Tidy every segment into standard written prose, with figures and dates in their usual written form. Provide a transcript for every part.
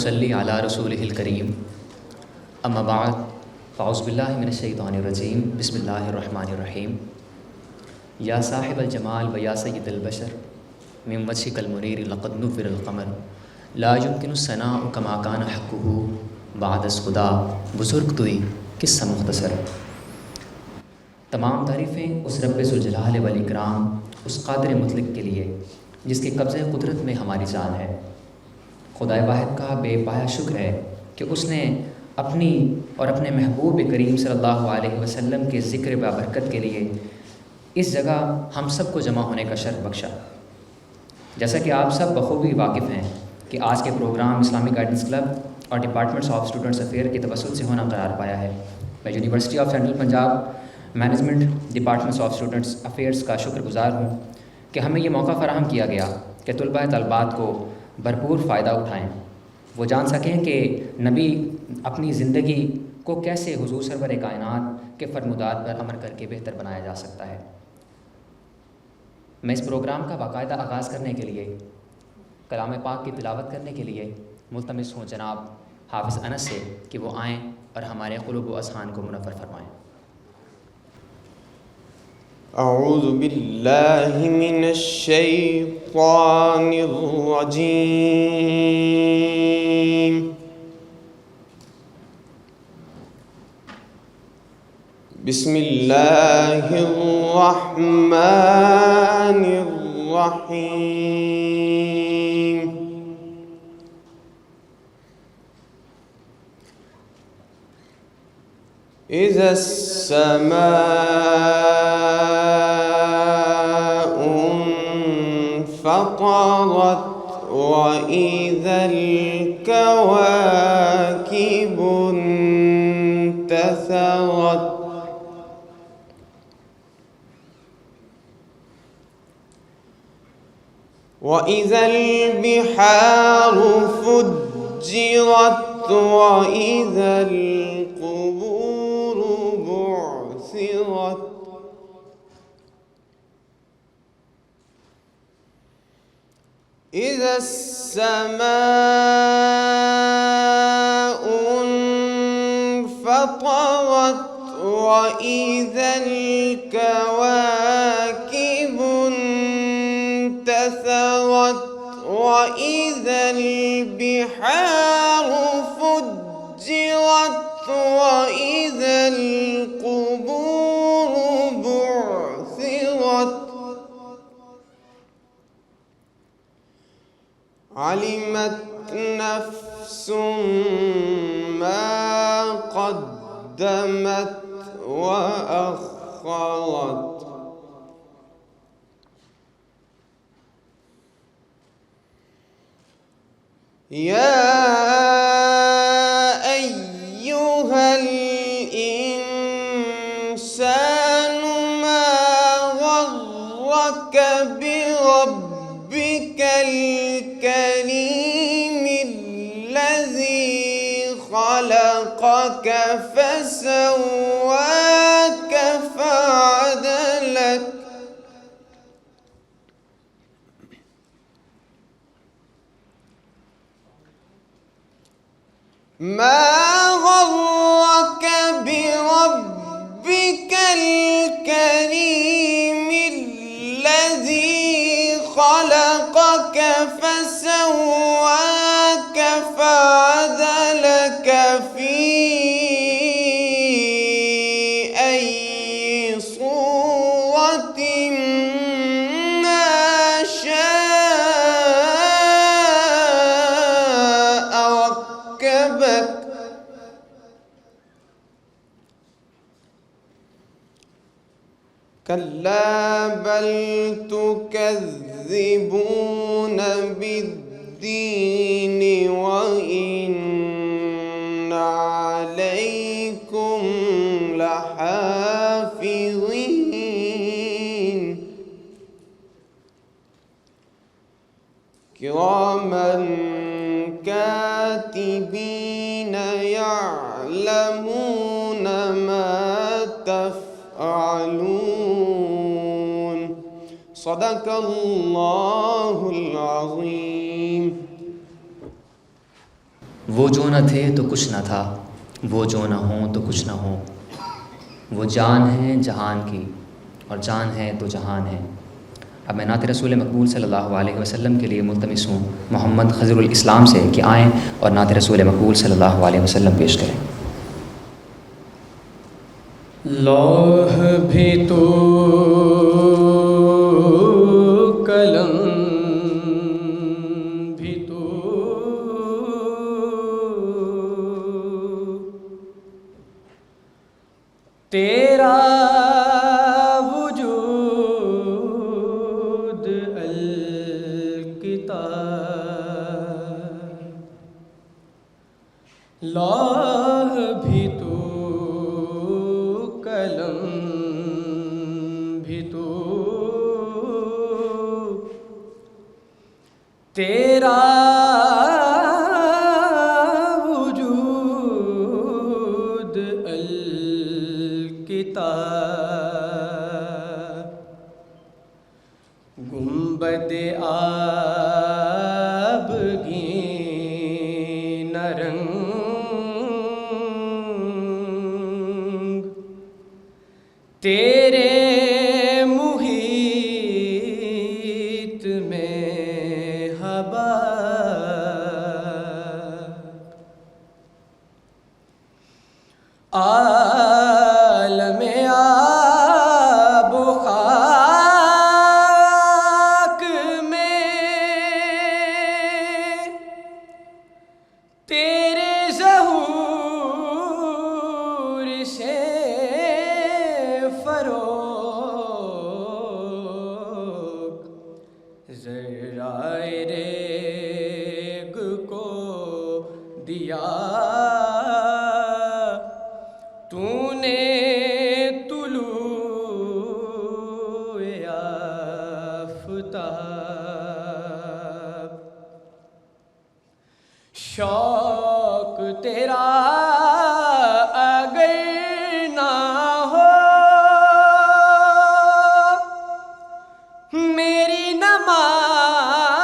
ونصلي على رسوله الكريم اما بعد فاعوذ باللہ من الشیطان الرجیم بسم اللہ الرحمن الرحیم یا صاحب الجمال و یا سید البشر من وجهك المنیر لقد نور القمر لا يمكن الثناء كما كان حقه بعد از خدا بزرگ توئی قصہ مختصر۔ تمام تعریفیں اس رب ذوالجلال والاکرام، اس قادر مطلق کے لیے جس کے قبضہ قدرت میں ہماری جان ہے۔ خدائے واحد کا بے پایا شکر ہے کہ اس نے اپنی اور اپنے محبوب کریم صلی اللہ علیہ وسلم کے ذکر بابرکت کے لیے اس جگہ ہم سب کو جمع ہونے کا شرف بخشا۔ جیسا کہ آپ سب بخوبی واقف ہیں کہ آج کے پروگرام اسلامک گائیڈنس کلب اور ڈپارٹمنٹس آف اسٹوڈنٹس افیئر کے توسط سے ہونا قرار پایا ہے۔ میں university of central Punjab management departments of students affairs کا شکر گزار ہوں کہ ہمیں یہ موقع فراہم کیا گیا کہ طلباء کو بھرپور فائدہ اٹھائیں، وہ جان سکیں کہ نبی اپنی زندگی کو کیسے حضور سرور کائنات کے فرمودات پر عمل کر کے بہتر بنایا جا سکتا ہے۔ میں اس پروگرام کا باقاعدہ آغاز کرنے کے لیے کلام پاک کی تلاوت کرنے کے لیے ملتمس ہوں جناب حافظ انس سے کہ وہ آئیں اور ہمارے قلوب و اذہان کو منور فرمائیں۔ اعوذ باللہ من الشیطان الرجیم بسم اللہ الرحمن الرحیم اذا السماء انفطرت وإذا الكواكب انتثرت وإذا البحار فجرت وإذا القبور بعثرت إذا السماء انفطرت وإذا الكواكب انتثرت وإذا البحار فجرت وإذا القبور بعثرت علمت نفس ما قدمت وأخرت يا أيها الإنسان ما غرك بربك الكريم الذي خلقك فسواك فعدلك ما غرك بربك الكريم الذي خلقك فسواك فعدلك في أي صورة ما شاء ركبك كلا بل تكذبون بالدين وإن عليكم لحافظين كراما كاتبين يعلمون ما تفعلون صدق اللہ العظیم۔ وہ جو نہ تھے تو کچھ نہ تھا، وہ جو نہ ہوں تو کچھ نہ ہوں، وہ جان ہے جہان کی اور جان ہے تو جہان ہے۔ اب میں نعت رسول مقبول صلی اللہ علیہ وسلم کے لیے ملتمس ہوں محمد خضر الاسلام سے کہ آئیں اور نعت رسول مقبول صلی اللہ علیہ وسلم پیش کریں۔ لوح بھی تو قلم بھی تو، تیرا وجود الکتاب، لوح بھی تو قلم بھی تو، تیرا وجود الکتاب، گنبد آبگین رنگ، تیرے محیط میں حباب، عالم آب و خاک میں تیرے ظہور سے فروغ، ذرائع ریگ کو دیا تو نے طلوع آفتاب، شوق تیرا اگر نہ ہو میری نماز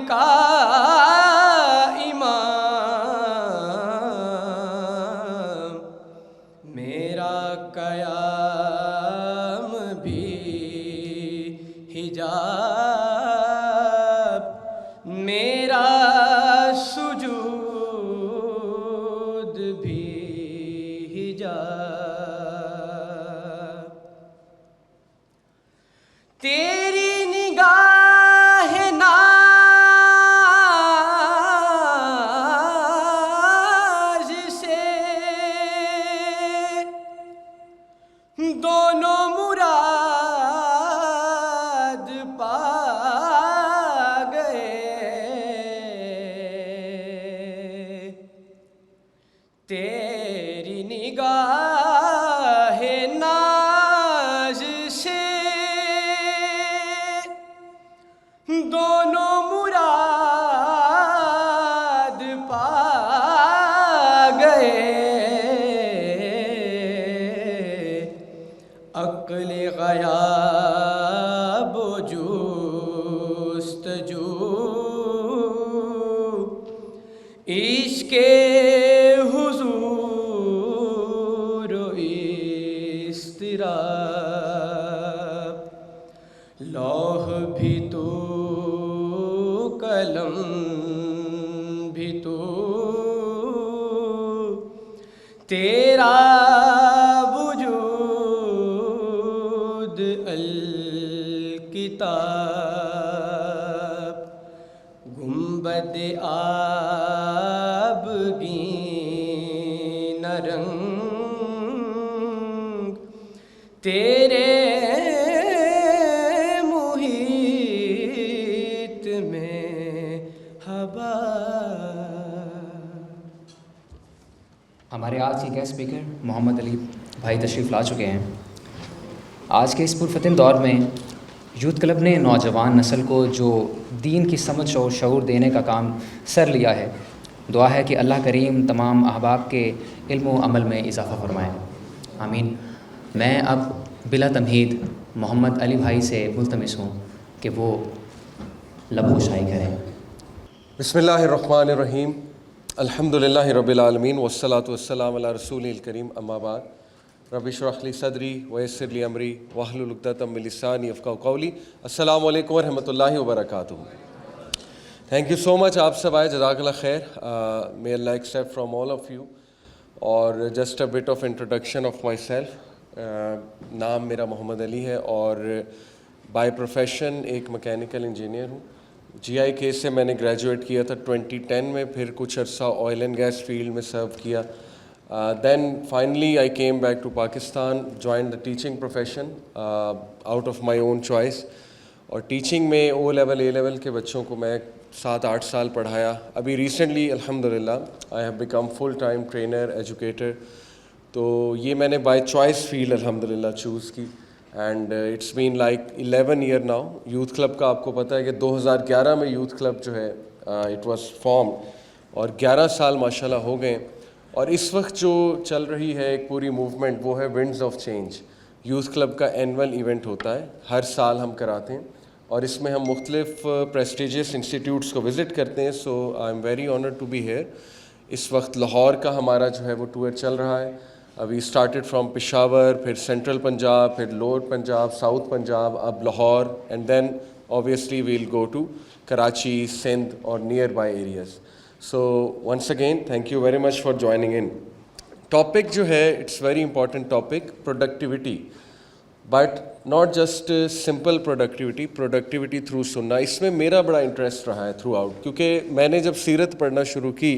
کا امام، میرا قیام بھی حجاب، میرا سجود بھی حجاب، تیری نگاہ ناز سے دونوں مراد پا گئے، تیری نگاہ ناز سے دونوں مراد پا گئے، عقل غیاب و جستجو، عشق حضور و اضطراب، لوح بھی تو قلم بھی تو، تیرا وجود الکتاب، گنبد آبگین رنگ، تیرے محیط میں حباب۔ ہمارے آج کے گیسٹ اسپیکر محمد علی بھائی تشریف لا چکے ہیں۔ آج کے اس پرفتن دور میں یوتھ کلب نے نوجوان نسل کو جو دین کی سمجھ اور شعور دینے کا کام سر لیا ہے، دعا ہے کہ اللہ کریم تمام احباب کے علم و عمل میں اضافہ فرمائے، آمین۔ میں اب بلا تمہید محمد علی بھائی سے ملتمس ہوں کہ وہ لب گشائی کریں۔ بسم اللہ الرحمن الرحیم، الحمدللہ رب العالمین والصلاة والسلام علی رسول الکریم اما بعد رب اشرح لی صدری ویسر لی امری واحلل عقدۃ من لسانی یفقہوا قولی. السلام علیکم ورحمۃ اللہ وبرکاتہ. تھینک یو سو مچ. آپ سب آئے, جزاک اللہ خیر. may Allah accept from all of you. اور just a but of introduction of my self. نام میرا محمد علی ہے اور بائی پروفیشن ایک میکینیکل انجینئر ہوں. جی آئی کے سے میں نے گریجویٹ کیا تھا 2010 میں, پھر کچھ عرصہ آئل اینڈ گیس فیلڈ میں سرو کیا. Then finally I came back to Pakistan, join the teaching profession out of my own choice. اور ٹیچنگ میں او لیول اے لیول کے بچوں کو میں 7-8 سال پڑھایا. ابھی ریسنٹلی الحمدللہ I have become full time trainer educator. تو یہ میں نے بائی چوائس فیلڈ الحمدللہ چوز کی. And it's been like 11 year now. Youth club کا آپ کو پتہ ہے کہ 2011 میں یوتھ کلب جو ہے اٹ واز فارمڈ, اور 11 سال ماشاءاللہ ہو گئے. اور اس وقت جو چل رہی ہے ایک پوری موومنٹ, وہ ہے winds of change. Youth club کا اینول ایونٹ ہوتا ہے, ہر سال ہم کراتے ہیں, اور اس میں ہم مختلف پریسٹیجیس انسٹیٹیوٹس کو وزٹ کرتے ہیں. So I am very honoured to be here. اس وقت لاہور کا ہمارا جو ہے وہ ٹور چل رہا ہے. ابھی اسٹارٹیڈ فرام پشاور, پھر سینٹرل پنجاب, پھر لوور پنجاب, ساؤتھ پنجاب, اب Lahore, and then obviously we'll go to Karachi, Sindh اور nearby areas. So once again thank you very much for joining in. Topic جو ہے it's very important topic, productivity. But not just simple productivity, productivity through سننا. اس میں میرا بڑا interest رہا ہے تھرو آؤٹ, کیونکہ میں نے جب سیرت پڑھنا شروع کی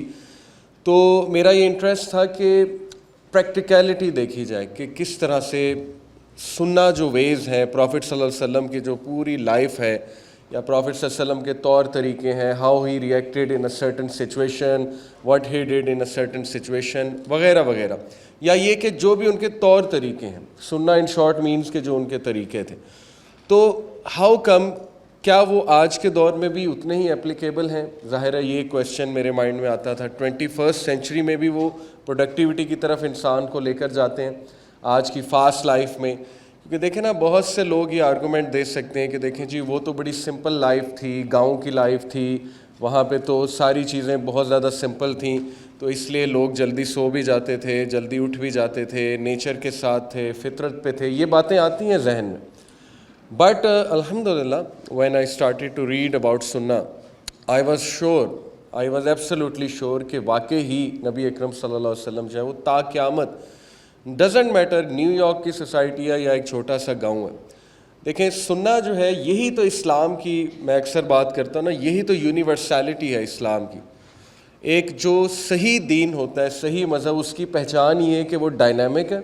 تو میرا یہ انٹرسٹ تھا کہ پریکٹیکلٹی دیکھی جائے کہ کس طرح سے سننا جو ویز ہیں, پروفٹ صلی اللہ علیہ وسلم کی جو پوری لائف ہے, یا پروفٹ صلی اللہ علیہ وسلم کے طور طریقے ہیں, how he reacted in a certain situation, what he did in a certain situation وغیرہ وغیرہ. یا یہ کہ جو بھی ان کے طور طریقے ہیں, سننا ان شارٹ مینس کے جو ان کے طریقے تھے, تو ہاؤ کم, کیا وہ آج کے دور میں بھی اتنے ہی اپلیکیبل ہیں؟ ظاہر ہے یہ کویشچن میرے مائنڈ میں آتا تھا. 21 سینچری میں بھی وہ پروڈکٹیوٹی کی طرف انسان کو لے کر جاتے ہیں آج کی فاسٹ لائف میں. کیونکہ دیکھیں نا, بہت سے لوگ یہ آرگومنٹ دے سکتے ہیں کہ دیکھیں جی وہ تو بڑی سمپل لائف تھی, گاؤں کی لائف تھی, وہاں پہ تو ساری چیزیں بہت زیادہ سمپل تھیں, تو اس لیے لوگ جلدی سو بھی جاتے تھے, جلدی اٹھ بھی جاتے تھے, نیچر کے ساتھ تھے, فطرت پہ تھے. یہ باتیں آتی ہیں ذہن میں. But alhamdulillah, when I started to read about Sunnah, I was absolutely sure کہ واقعی ہی نبی اکرم صلی اللہ علیہ وسلم جو ہے وہ تا قیامت, ڈزنٹ میٹر نیو یارک کی سوسائٹی ہے یا ایک چھوٹا سا گاؤں ہے. دیکھیں سننا جو ہے یہی تو اسلام کی, میں اکثر بات کرتا ہوں نا, یہی تو یونیورسیلٹی ہے اسلام کی. ایک جو صحیح دین ہوتا ہے, صحیح مذہب, اس کی پہچان یہ ہے کہ وہ ڈائنامک ہے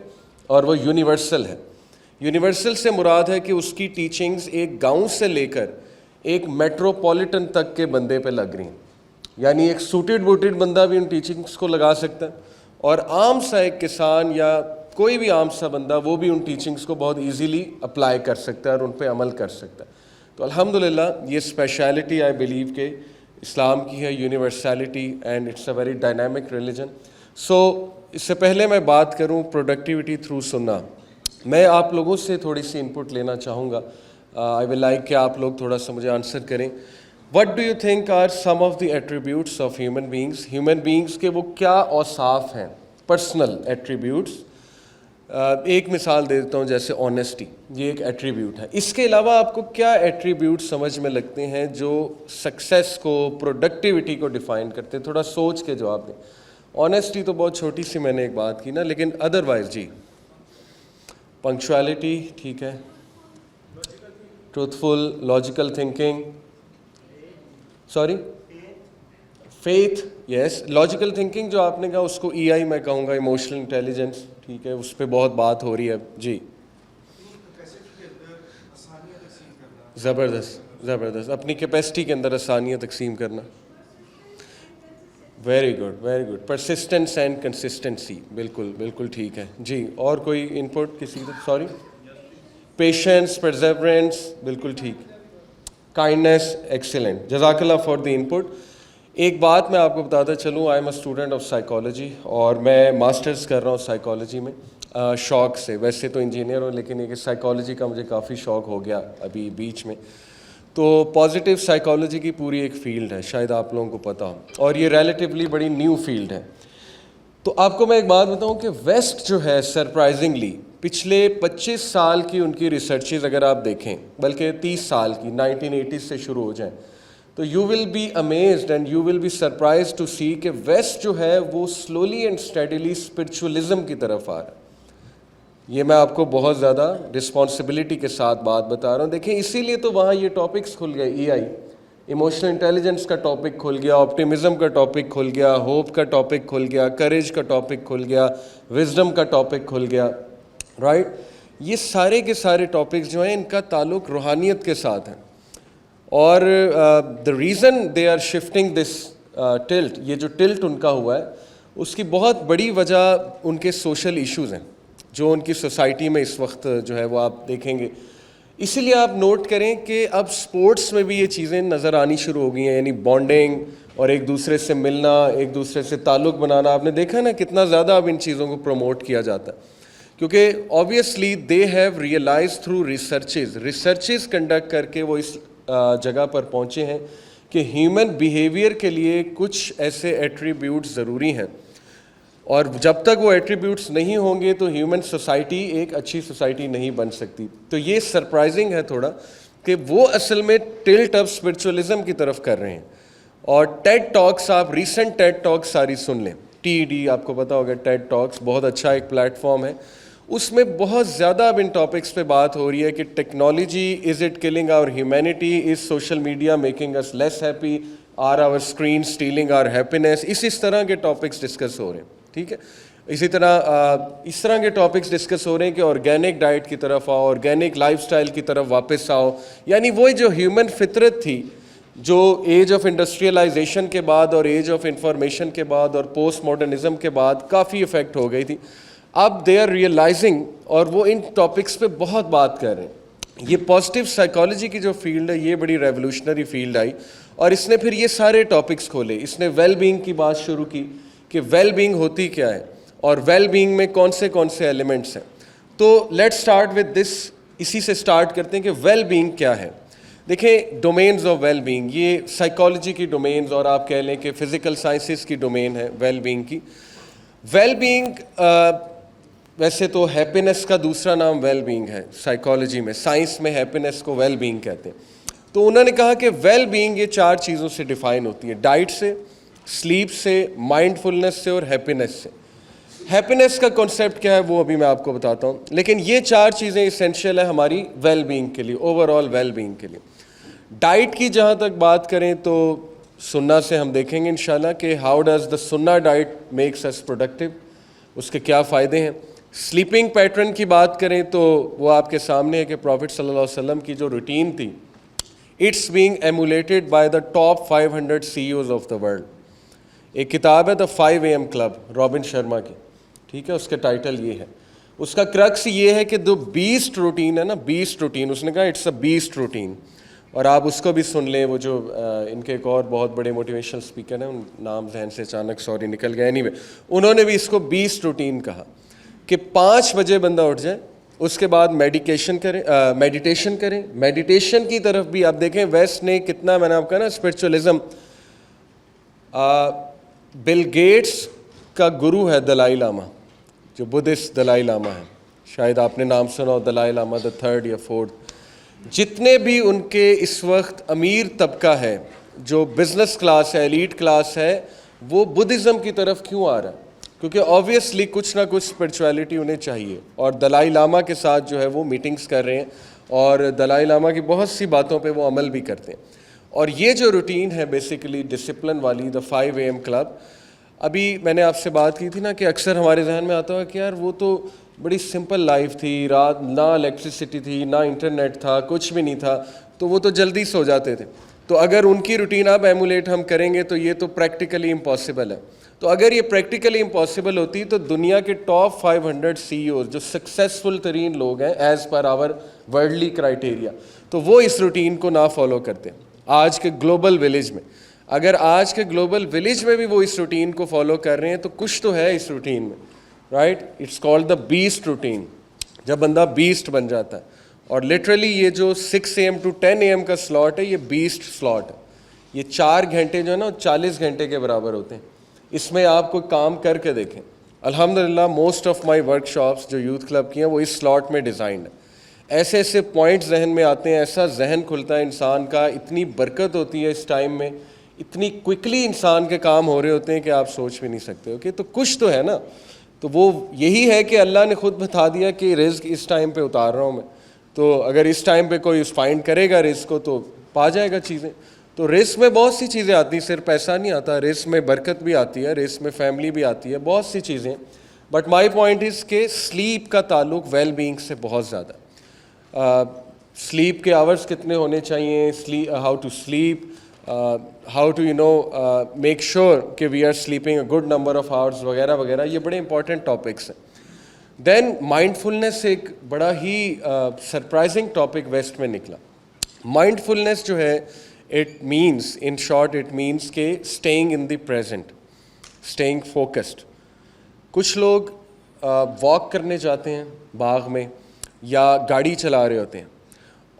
اور وہ یونیورسل ہے. یونیورسل سے مراد ہے کہ اس کی ٹیچنگز ایک گاؤں سے لے کر ایک میٹروپولیٹن تک کے بندے پہ لگ رہی ہیں. یعنی ایک سوٹیڈ بوٹیڈ بندہ بھی ان ٹیچنگز کو لگا سکتا ہے, اور عام سا ایک کسان یا کوئی بھی عام سا بندہ وہ بھی ان ٹیچنگز کو بہت ایزیلی اپلائی کر سکتا ہے اور ان پہ عمل کر سکتا ہے. تو الحمدللہ یہ اسپیشلٹی آئی بلیو کہ اسلام کی ہے, universality, and it's a very dynamic religion. So اس سے پہلے میں بات کروں پروڈکٹیوٹی تھرو سننا, میں آپ لوگوں سے تھوڑی سی انپٹ لینا چاہوں گا. آئی ول لائک کہ آپ لوگ تھوڑا سا مجھے آنسر کریں. What do you think are some of the attributes of human beings کے وہ کیا اوصاف ہیں, پرسنل ایٹریبیوٹس. ایک مثال دے دیتا ہوں, جیسے آنیسٹی, یہ ایک ایٹریبیوٹ ہے. اس کے علاوہ آپ کو کیا ایٹریبیوٹ سمجھ میں لگتے ہیں جو سکسیس کو, پروڈکٹیوٹی کو ڈیفائن کرتے ہیں؟ تھوڑا سوچ کے جواب دیں. آنیسٹی تو بہت چھوٹی سی میں نے ایک بات کی نا, لیکن ادروائز جی, پنکچویلٹی ٹھیک ہے, truthful, logical thinking, sorry faith, yes. Logical thinking جو آپ نے کہا اس کو ای آئی میں کہوں گا, ایموشنل انٹیلیجنس, ٹھیک ہے, اس پہ بہت بات ہو رہی ہے جی. زبردست, اپنی کیپیسٹی کے اندر آسانیاں تقسیم کرنا. Very good. Persistence and consistency, بالکل ٹھیک ہے جی. اور کوئی انپٹ کسی کا؟ سوری, پیشنس, پرزیورنس, بالکل ٹھیک. کائنڈنیس, ایکسیلنٹ, جزاک اللہ فار دی انپٹ. ایک بات میں آپ کو بتاتا چلوں, I am a student of psychology, اور میں ماسٹرز کر رہا ہوں سائیکالوجی میں, شوق سے. ویسے تو انجینئر ہوں, لیکن یہ کہ سائیکالوجی کا مجھے کافی شوق ہو گیا ابھی بیچ میں. تو پازیٹیو سائیکالوجی کی پوری ایک فیلڈ ہے, شاید آپ لوگوں کو پتہ ہو, اور یہ ریلیٹیولی بڑی نیو فیلڈ ہے. تو آپ کو میں ایک بات بتاؤں کہ ویسٹ جو ہے سرپرائزنگلی پچھلے 25 سال کی ان کی ریسرچز اگر آپ دیکھیں, بلکہ 30 سال کی, 1980 سے شروع ہو جائیں, تو you will be amazed and you will be surprise to see کہ ویسٹ جو ہے وہ سلولی اینڈ اسٹیڈیلی اسپرچولیزم کی طرف آ رہا ہے. یہ میں آپ کو بہت زیادہ رسپانسبلٹی کے ساتھ بات بتا رہا ہوں. دیکھیں اسی لیے تو وہاں یہ ٹاپکس کھل گئے, ای آئی, ایموشنل انٹیلیجنس کا ٹاپک کھل گیا, آپٹیمزم کا ٹاپک کھل گیا, ہوپ کا ٹاپک کھل گیا, کریج کا ٹاپک کھل گیا, وزڈم کا ٹاپک کھل گیا, رائٹ. یہ سارے کے سارے ٹاپکس جو ہیں ان کا تعلق روحانیت کے ساتھ ہے. اور the reason they are shifting this tilt, یہ جو ٹلٹ ان کا ہوا ہے اس کی بہت بڑی وجہ ان کے سوشل ایشوز ہیں جو ان کی سوسائٹی میں اس وقت جو ہے وہ آپ دیکھیں گے. اسی لیے آپ نوٹ کریں کہ اب سپورٹس میں بھی یہ چیزیں نظر آنی شروع ہو گئی ہیں, یعنی بانڈنگ اور ایک دوسرے سے ملنا, ایک دوسرے سے تعلق بنانا. آپ نے دیکھا نا کتنا زیادہ اب ان چیزوں کو پروموٹ کیا جاتا ہے, کیونکہ obviously they have realise through researches conduct کر کے وہ اس جگہ پر پہنچے ہیں کہ ہیومن بیہیویئر کے لیے کچھ ایسے ایٹریبیوٹس ضروری ہیں, اور جب تک وہ ایٹریبیوٹس نہیں ہوں گے تو ہیومن سوسائٹی ایک اچھی سوسائٹی نہیں بن سکتی. تو یہ سرپرائزنگ ہے تھوڑا کہ وہ اصل میں ٹلٹ اپ اسپرچولیزم کی طرف کر رہے ہیں. اور ٹیڈ ٹاکس, آپ ریسنٹ ٹیڈ ٹاکس ساری سن لیں, TED آپ کو پتا ہوگا, ٹیڈ ٹاکس بہت اچھا ایک پلیٹ فارم ہے. اس میں بہت زیادہ اب ان ٹاپکس پہ بات ہو رہی ہے کہ technology, is it killing our humanity, is social media making us less happy, are our screen stealing our happiness. اس طرح کے ٹاپکس ڈسکس ہو رہے ہیں, ٹھیک ہے. اسی طرح اس طرح کے ٹاپکس ڈسکس ہو رہے ہیں کہ آرگینک ڈائٹ کی طرف آؤ, آرگینک لائف سٹائل کی طرف واپس آؤ. یعنی وہی جو ہیومن فطرت تھی جو ایج آف انڈسٹریلائزیشن کے بعد اور ایج آف انفارمیشن کے بعد اور پوسٹ ماڈرنزم کے بعد کافی افیکٹ ہو گئی تھی, اب دے آر ریئلائزنگ, اور وہ ان ٹاپکس پہ بہت بات کر رہے ہیں. یہ پازیٹیو سائیکالوجی کی جو فیلڈ ہے یہ بڑی ریولوشنری فیلڈ آئی, اور اس نے پھر یہ سارے ٹاپکس کھولے. اس نے ویل بینگ کی بات شروع کی کہ ویل بینگ ہوتی کیا ہے اور ویل بینگ میں کون سے ایلیمنٹس ہیں. تو لیٹ اسٹارٹ ود دس, اسی سے اسٹارٹ کرتے ہیں کہ ویل بینگ کیا ہے. دیکھیں ڈومینز آف ویل بینگ, یہ سائیکالوجی کی ڈومینز اور آپ کہہ لیں کہ فزیکل سائنسز کی ڈومین ہے ویل بینگ کی. ویل بینگ ویسے تو ہیپینس کا دوسرا نام ویل بینگ ہے سائیکالوجی میں, سائنس میں ہیپینس کو ویل بینگ کہتے ہیں. تو انہوں نے کہا کہ ویل بینگ یہ 4 چیزوں سے ڈیفائن ہوتی ہے, ڈائٹ سے, سلیپ سے, مائنڈ فلنس سے اور ہیپینس سے. ہیپینس کا کنسیپٹ کیا ہے وہ ابھی میں آپ کو بتاتا ہوں, لیکن یہ 4 چیزیں اسینشیل ہیں ہماری ویل بینگ کے لیے, اوور آل ویل بینگ کے لیے. ڈائٹ کی جہاں تک بات کریں تو سنہ سے ہم دیکھیں گے انشاءاللہ کہ ہاؤ ڈز دا سنہ ڈائٹ میکس اس پروڈکٹیو, اس کے کیا فائدے ہیں. سلیپنگ پیٹرن کی بات کریں تو وہ آپ کے سامنے ہے کہ پروفٹ صلی اللہ علیہ وسلم کی جو روٹین تھی, it's being emulated by the top 500 CEOs of the world. ایک کتاب ہے the 5 AM club Robin Sharma کی, ٹھیک ہے, اس کا ٹائٹل یہ ہے. اس کا کرکس یہ ہے کہ جو بیسٹ روٹین ہے نا, بیسٹ روٹین, اس نے کہا اٹس اے بیسٹ روٹین. اور آپ اس کو بھی سن لیں, وہ جو ان کے ایک اور بہت بڑے موٹیویشنل اسپیکر ہیں, ان نام ذہن سے اچانک سوری نکل گیا, اینی وے انہوں نے بھی اس کو بیسٹ روٹین کہا کہ 5 بجے بندہ اٹھ جائے, اس کے بعد میڈیٹیشن کریں. میڈیٹیشن کی طرف بھی آپ دیکھیں ویسٹ نے کتنا, میں نے آپ کہا نا اسپرچولیزم. بل گیٹس کا گرو ہے دلائی لاما, جو بدھسٹ دلائی لاما ہے, شاید آپ نے نام سنا ہو, دلائی لاما دا 3rd یا 4th. جتنے بھی ان کے اس وقت امیر طبقہ ہے, جو بزنس کلاس ہے, ایلیٹ کلاس ہے, وہ بدھزم کی طرف کیوں آ رہا ہے؟ کیونکہ آبویسلی کچھ نہ کچھ اسپرچویلٹی انہیں چاہیے, اور دلائی لاما کے ساتھ جو ہے وہ میٹنگز کر رہے ہیں, اور دلائی لاما کی بہت سی باتوں پہ وہ عمل بھی کرتے ہیں. اور یہ جو روٹین ہے بیسیکلی ڈسپلن والی, دا 5 AM کلب, ابھی میں نے آپ سے بات کی تھی نا کہ اکثر ہمارے ذہن میں آتا ہے کہ یار وہ تو بڑی سمپل لائف تھی, رات نہ الیکٹریسٹی تھی, نہ انٹرنیٹ تھا, کچھ بھی نہیں تھا, تو وہ تو جلدی سو جاتے تھے. تو اگر ان کی روٹین اب ایمولیٹ ہم کریں گے تو یہ تو پریکٹیکلی امپاسبل ہے. تو اگر یہ پریکٹیکلی امپاسبل ہوتی تو دنیا کے ٹاپ 500 CEOs جو سکسیزفل ترین لوگ ہیں ایز پر آور ورلڈلی کرائٹیریا, تو وہ اس روٹین کو نہ فالو کرتے. آج کے گلوبل ولیج میں, اگر آج کے گلوبل ولیج میں بھی وہ اس روٹین کو فالو کر رہے ہیں تو کچھ تو ہے اس روٹین میں, right. It's called the best routine. جب بندہ بیسٹ بن جاتا ہے اور لٹرلی یہ جو 6 AM to 10 AM کا سلاٹ ہے یہ بیسٹ سلاٹ ہے. یہ 4 گھنٹے جو ہے نا 40 گھنٹے کے برابر ہوتے ہیں. اس میں آپ کوئی کام کر کے دیکھیں. الحمدللہ most of my work shops جو یوتھ کلب کی ہیں وہ اس سلاٹ میں ڈیزائنڈ ہے. ایسے ایسے پوائنٹ ذہن میں آتے ہیں, ایسا ذہن کھلتا ہے انسان کا, اتنی برکت ہوتی ہے اس ٹائم میں, اتنی کوئکلی انسان کے کام ہو رہے ہوتے ہیں کہ آپ سوچ بھی نہیں سکتے. اوکے, تو کچھ تو ہے نا, تو وہ یہی ہے کہ اللہ نے خود بتا دیا کہ رزق اس ٹائم پہ اتار رہا ہوں میں, تو اگر اس ٹائم پہ کوئی فائنڈ کرے گا رزق کو تو پا جائے گا چیزیں. تو رزق میں بہت سی چیزیں آتی ہیں, صرف پیسہ نہیں آتا, رزق میں برکت بھی آتی ہے, رزق میں فیملی بھی آتی ہے, بہت سی چیزیں. بٹ مائی پوائنٹ از کہ سلیپ کا تعلق ویل بینگ سے بہت زیادہ. سلیپ کے آورس کتنے ہونے چاہیے, how to sleep, how to make sure کہ we are sleeping a good number of hours وغیرہ وغیرہ, یہ بڑے امپورٹنٹ ٹاپکس ہیں. دین مائنڈ فلنس ایک بڑا ہی سرپرائزنگ ٹاپک ویسٹ میں نکلا. مائنڈ فلنس جو ہے it means, in short it means کہ staying in the present, staying focused. کچھ لوگ واک کرنے جاتے ہیں باغ میں یا گاڑی چلا رہے ہوتے ہیں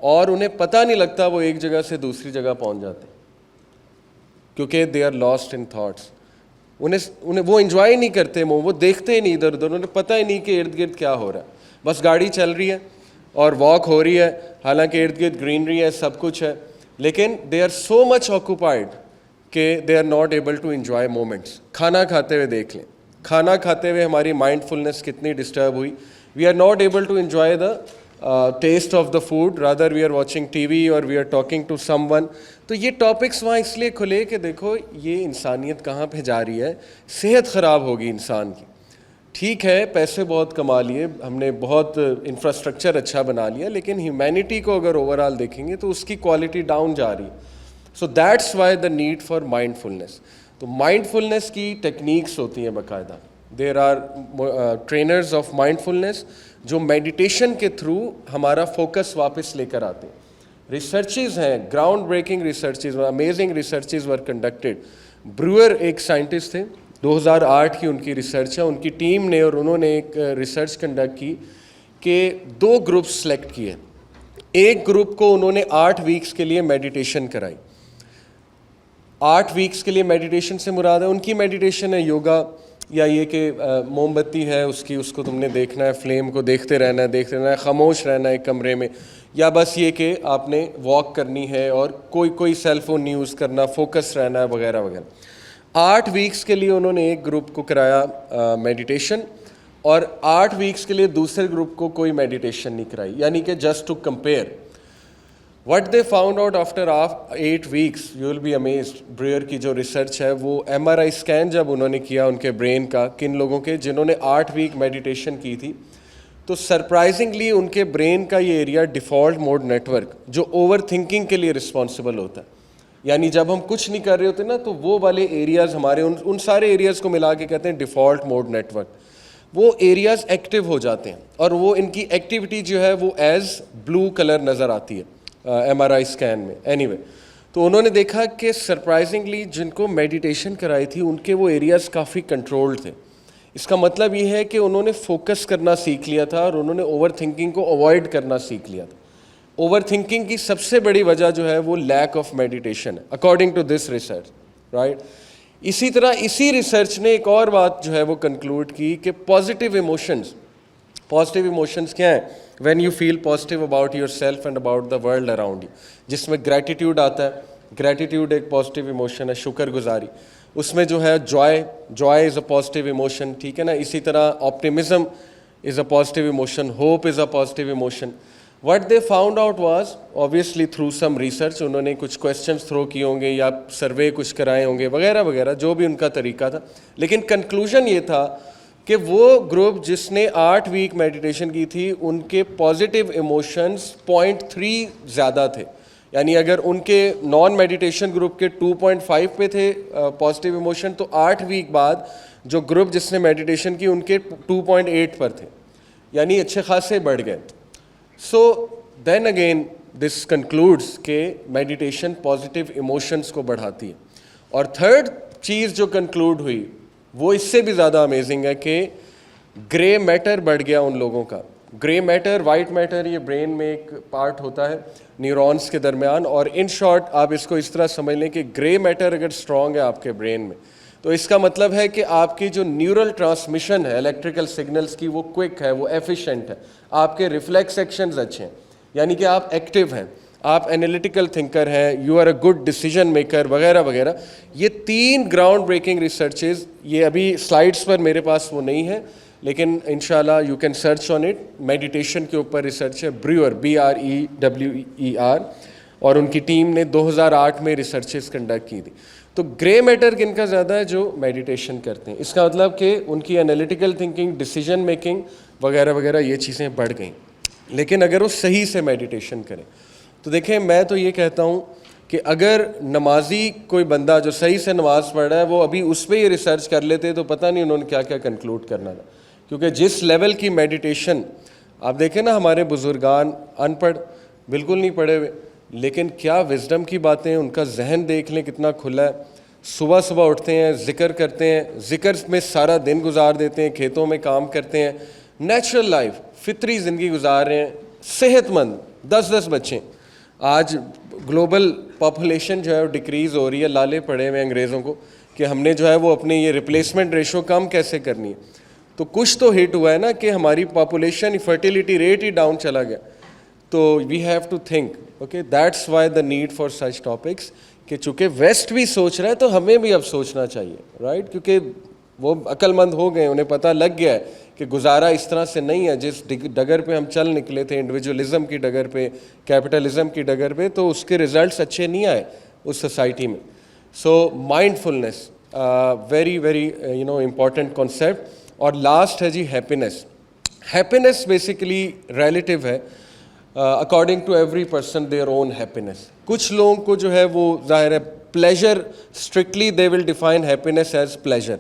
اور انہیں پتہ نہیں لگتا وہ ایک جگہ سے دوسری جگہ پہنچ جاتے ہیں کیونکہ they are lost in thoughts. انہیں وہ انجوائے نہیں کرتے, وہ دیکھتے ہی نہیں ادھر ادھر, انہیں پتہ ہی نہیں کہ ارد گرد کیا ہو رہا ہے. بس گاڑی چل رہی ہے اور واک ہو رہی ہے, حالانکہ ارد گرد گرینری ہے, سب کچھ ہے, لیکن they are so much occupied کہ they are not able to enjoy moments. کھانا کھاتے ہوئے دیکھ لیں, کھانا کھاتے ہوئے ہماری مائنڈ فلنس کتنی ڈسٹرب ہوئی. We are not able to enjoy the taste of the food, rather we are watching TV اور we are talking to someone. تو یہ ٹاپکس وہاں اس لیے کھلے کہ دیکھو یہ انسانیت کہاں پہ جا رہی ہے. صحت خراب ہوگی انسان کی. ٹھیک ہے پیسے بہت کما لیے, ہم نے بہت انفراسٹرکچر اچھا بنا لیا, لیکن ہیومینٹی کو اگر اوور آل دیکھیں گے تو اس کی کوالٹی ڈاؤن جا رہی ہے. So that's why the need for mindfulness. تو مائنڈ فلنس کی ٹیکنیکس ہوتی ہیں باقاعدہ. There are trainers of mindfulness جو میڈیٹیشن کے تھرو ہمارا فوکس واپس لے کر آتے ہیں. ریسرچز ہیں, ground breaking researches, amazing researches were conducted. Brewer ایک سائنٹسٹ تھے, 2008 کی ان کی ریسرچ ہے. ان کی ٹیم نے اور انہوں نے ایک ریسرچ کنڈکٹ کی کہ 2 گروپس سلیکٹ کیے. ایک گروپ کو انہوں نے 8 ویکس کے لیے میڈیٹیشن کرائی. 8 ویکس کے لیے میڈیٹیشن سے مراد ہے ان کی میڈیٹیشن ہے یوگا, یا یہ کہ موم بتی ہے اس کو تم نے دیکھنا ہے, فلیم کو دیکھتے رہنا ہے, خاموش رہنا ہے ایک کمرے میں, یا بس یہ کہ آپ نے واک کرنی ہے اور کوئی سیل فون نہیں یوز کرنا, فوکس رہنا ہے وغیرہ وغیرہ. 8 ویکس کے لیے انہوں نے ایک گروپ کو کرایا میڈیٹیشن, اور 8 ویکس کے لیے دوسرے گروپ کو کوئی میڈیٹیشن نہیں کرائی, یعنی کہ just to compare. What they found out after 8 weeks, you will be amazed. بریئر کی جو ریسرچ ہے وہ MRI اسکین جب انہوں نے کیا ان کے برین کا, کن لوگوں کے جنہوں نے 8 ویک میڈیٹیشن کی تھی, تو سرپرائزنگلی ان کے برین کا یہ area default mode network جو اوور تھنکنگ کے لیے رسپانسبل ہوتا ہے, یعنی جب ہم کچھ نہیں کر رہے ہوتے نا تو وہ والے ایریاز ہمارے ان سارے ایریاز کو ملا کے کہتے ہیں ڈیفالٹ موڈ نیٹ ورک, وہ ایریاز ایکٹیو ہو جاتے ہیں اور وہ ان کی ایکٹیویٹی جو ہے وہ ایز بلو کلر نظر آتی ہے MRI اسکین میں. اینی وے, تو انہوں نے دیکھا کہ سرپرائزنگلی جن کو میڈیٹیشن کرائی تھی ان کے وہ ایریاز کافی کنٹرولڈ تھے. اس کا مطلب یہ ہے کہ انہوں نے فوکس کرنا سیکھ لیا تھا اور انہوں نے اوور تھنکنگ کو اوائڈ کرنا سیکھ لیا تھا. اوور تھنکنگ کی سب سے بڑی وجہ جو ہے وہ لیک آف میڈیٹیشن ہے according to this research, right. اسی طرح اسی ریسرچ نے ایک اور بات جو ہے وہ کنکلوڈ کی کہ پازیٹیو ایموشنز کیا ہیں, when you feel positive about yourself and about the world around you, جس میں گریٹیٹیوڈ آتا ہے. گریٹیٹیوڈ ایک پازیٹیو ایموشن ہے, شکر گزاری. اس میں جو ہے joy is a positive emotion, ٹھیک ہے نا. اسی طرح optimism is a positive emotion, hope is a positive emotion. What they found out was obviously through some research, انہوں نے کچھ کویسچنس تھرو کیے ہوں گے یا سروے کچھ کرائے ہوں گے وغیرہ وغیرہ, جو بھی ان کا طریقہ تھا, لیکن کنکلوژن یہ تھا کہ وہ گروپ جس نے 8 ویک میڈیٹیشن کی تھی ان کے پازیٹیو ایموشنز 0.3 زیادہ تھے. یعنی اگر ان کے نان میڈیٹیشن گروپ کے 2.5 پہ تھے پازیٹیو ایموشن, تو 8 ویک بعد جو گروپ جس نے میڈیٹیشن کی ان کے 2.8 پر تھے, یعنی اچھے خاصے بڑھ گئے. سو دین اگین دس کنکلوڈس کہ میڈیٹیشن پازیٹیو ایموشنز کو بڑھاتی ہے. اور تھرڈ چیز جو کنکلوڈ ہوئی وہ اس سے بھی زیادہ امیزنگ ہے کہ گرے میٹر بڑھ گیا ان لوگوں کا. گرے میٹر وائٹ میٹر یہ برین میں ایک پارٹ ہوتا ہے نیورونس کے درمیان, اور ان شارٹ آپ اس کو اس طرح سمجھ لیں کہ گرے میٹر اگر اسٹرانگ ہے آپ کے برین میں تو اس کا مطلب ہے کہ آپ کی جو نیورل ٹرانسمیشن ہے الیکٹریکل سگنلز کی وہ کوئک ہے, وہ ایفیشینٹ ہے, آپ کے ریفلیکس ایکشنز اچھے ہیں, یعنی کہ آپ ایکٹیو ہیں, آپ انالیٹیکل تھنکر ہیں, you are a good decision maker وغیرہ وغیرہ. یہ 3 گراؤنڈ بریکنگ ریسرچز, یہ ابھی سلائڈس پر میرے پاس وہ نہیں ہے لیکن انشاءاللہ you can search on it. Meditation کے اوپر ریسرچ ہے, بریور BREWER, اور ان کی ٹیم نے 2008 میں ریسرچز کنڈکٹ کی تھی. تو گرے میٹر کن کا زیادہ ہے جو میڈیٹیشن کرتے ہیں, اس کا مطلب کہ ان کی انالیٹیکل تھنکنگ, ڈیسیجن میکنگ وغیرہ وغیرہ یہ چیزیں بڑھ گئیں. لیکن اگر وہ صحیح سے میڈیٹیشن کریں تو دیکھیں میں تو یہ کہتا ہوں کہ اگر نمازی کوئی بندہ جو صحیح سے نماز پڑھ رہا ہے وہ ابھی اس پہ یہ ریسرچ کر لیتے تو پتہ نہیں انہوں نے کیا کیا کنکلوڈ کرنا تھا, کیونکہ جس لیول کی میڈیٹیشن آپ دیکھیں نا, ہمارے بزرگان ان پڑھ بالکل نہیں پڑھے ہوئے لیکن کیا وزڈم کی باتیں, ان کا ذہن دیکھ لیں کتنا کھلا ہے, صبح صبح اٹھتے ہیں, ذکر کرتے ہیں, ذکر میں سارا دن گزار دیتے ہیں, کھیتوں میں کام کرتے ہیں, نیچرل لائف فطری زندگی گزار رہے ہیں, صحت مند, 10 بچے. آج گلوبل پاپولیشن جو ہے وہ ڈکریز ہو رہی ہے, لالے پڑے ہوئے انگریزوں کو کہ ہم نے جو ہے وہ اپنے یہ ریپلیسمنٹ ریشو کم کیسے کرنی ہے. تو کچھ تو ہٹ ہوا ہے نا کہ ہماری پاپولیشن فرٹیلیٹی ریٹ ہی ڈاؤن چلا گیا. تو we have to think, okay, that's why the need for such topics, کہ چونکہ ویسٹ بھی سوچ رہا ہے تو ہمیں بھی اب سوچنا چاہیے, رائٹ, کیونکہ وہ عقل مند ہو گئے, انہیں پتہ لگ گیا ہے کہ گزارا اس طرح سے نہیں ہے. جس ڈگر پہ ہم چل نکلے تھے انڈیویجولزم کی ڈگر پہ, کیپٹلزم کی ڈگر پہ, تو اس کے ریزلٹس اچھے نہیں آئے اس سوسائٹی میں. So mindfulness very very important concept. اور لاسٹ ہے جی ہیپینس. ہیپینس بیسیکلی ریلیٹیو ہے, according to every person their own happiness. کچھ لوگوں کو جو ہے وہ ظاہر ہے pleasure, strictly they will define happiness as pleasure.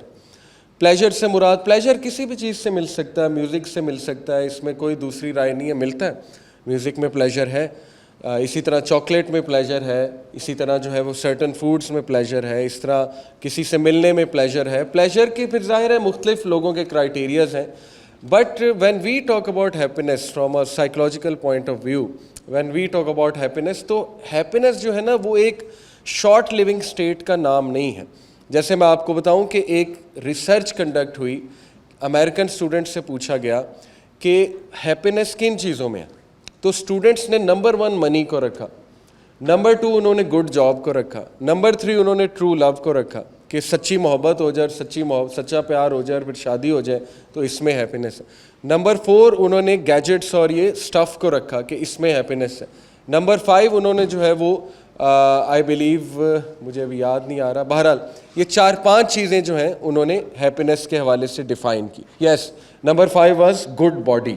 Pleasure سے مراد پلیجر کسی بھی چیز سے مل سکتا ہے, میوزک سے مل سکتا ہے, اس میں کوئی دوسری رائے نہیں ہے, ملتا ہے. میوزک میں پلیجر ہے, اسی طرح چاکلیٹ میں پلیجر ہے, اسی طرح جو ہے وہ سرٹن فوڈس میں پلیجر ہے, اس طرح کسی سے ملنے میں پلیجر ہے. پلیجر کی پھر ظاہر ہے مختلف لوگوں کے کرائٹیریاز ہیں. But when we talk about happiness from a psychological point of view, when we talk about happiness, تو ہیپینس جو ہے نا وہ ایک شارٹ لیونگ اسٹیٹ کا نام نہیں ہے. جیسے میں آپ کو بتاؤں کہ ایک ریسرچ کنڈکٹ ہوئی, امریکن اسٹوڈنٹ سے پوچھا گیا کہ ہیپینس کن چیزوں میں ہے, تو اسٹوڈنٹس نے نمبر 1 منی کو رکھا, نمبر 2 انہوں نے گڈ جاب کو رکھا, نمبر 3 انہوں نے ٹرو لو کو رکھا کہ سچی محبت ہو جائے, سچا پیار ہو جائے اور پھر شادی ہو جائے تو اس میں ہیپینس ہے. نمبر 4 انہوں نے گیجٹس اور یہ اسٹف کو رکھا کہ اس میں ہیپینس ہے. نمبر 5 انہوں نے جو ہے وہ آئی بلیو, مجھے ابھی یاد نہیں آ رہا, بہرحال یہ 4-5 چیزیں جو ہیں انہوں نے ہیپینس کے حوالے سے ڈیفائن کی. یس, نمبر 5 واز گڈ باڈی,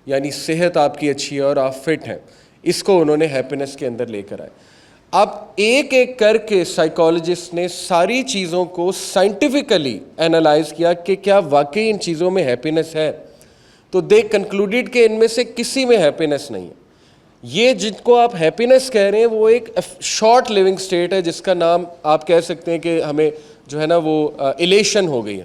یعنی صحت آپ کی اچھی ہے اور آپ فٹ ہیں, اس کو انہوں نے ہیپینس کے اندر لے کر آئے. اب ایک ایک کر کے سائیکالوجسٹ نے ساری چیزوں کو سائنٹیفکلی انالائز کیا کہ کیا واقعی ان چیزوں میں ہیپینس ہے, تو دے کنکلوڈیڈ کہ ان میں سے کسی میں ہیپینس نہیں ہے. یہ جن کو آپ ہیپینس کہہ رہے ہیں وہ ایک شارٹ لیونگ اسٹیٹ ہے جس کا نام آپ کہہ سکتے ہیں کہ ہمیں جو ہے نا وہ ایلیشن ہو گئی ہے,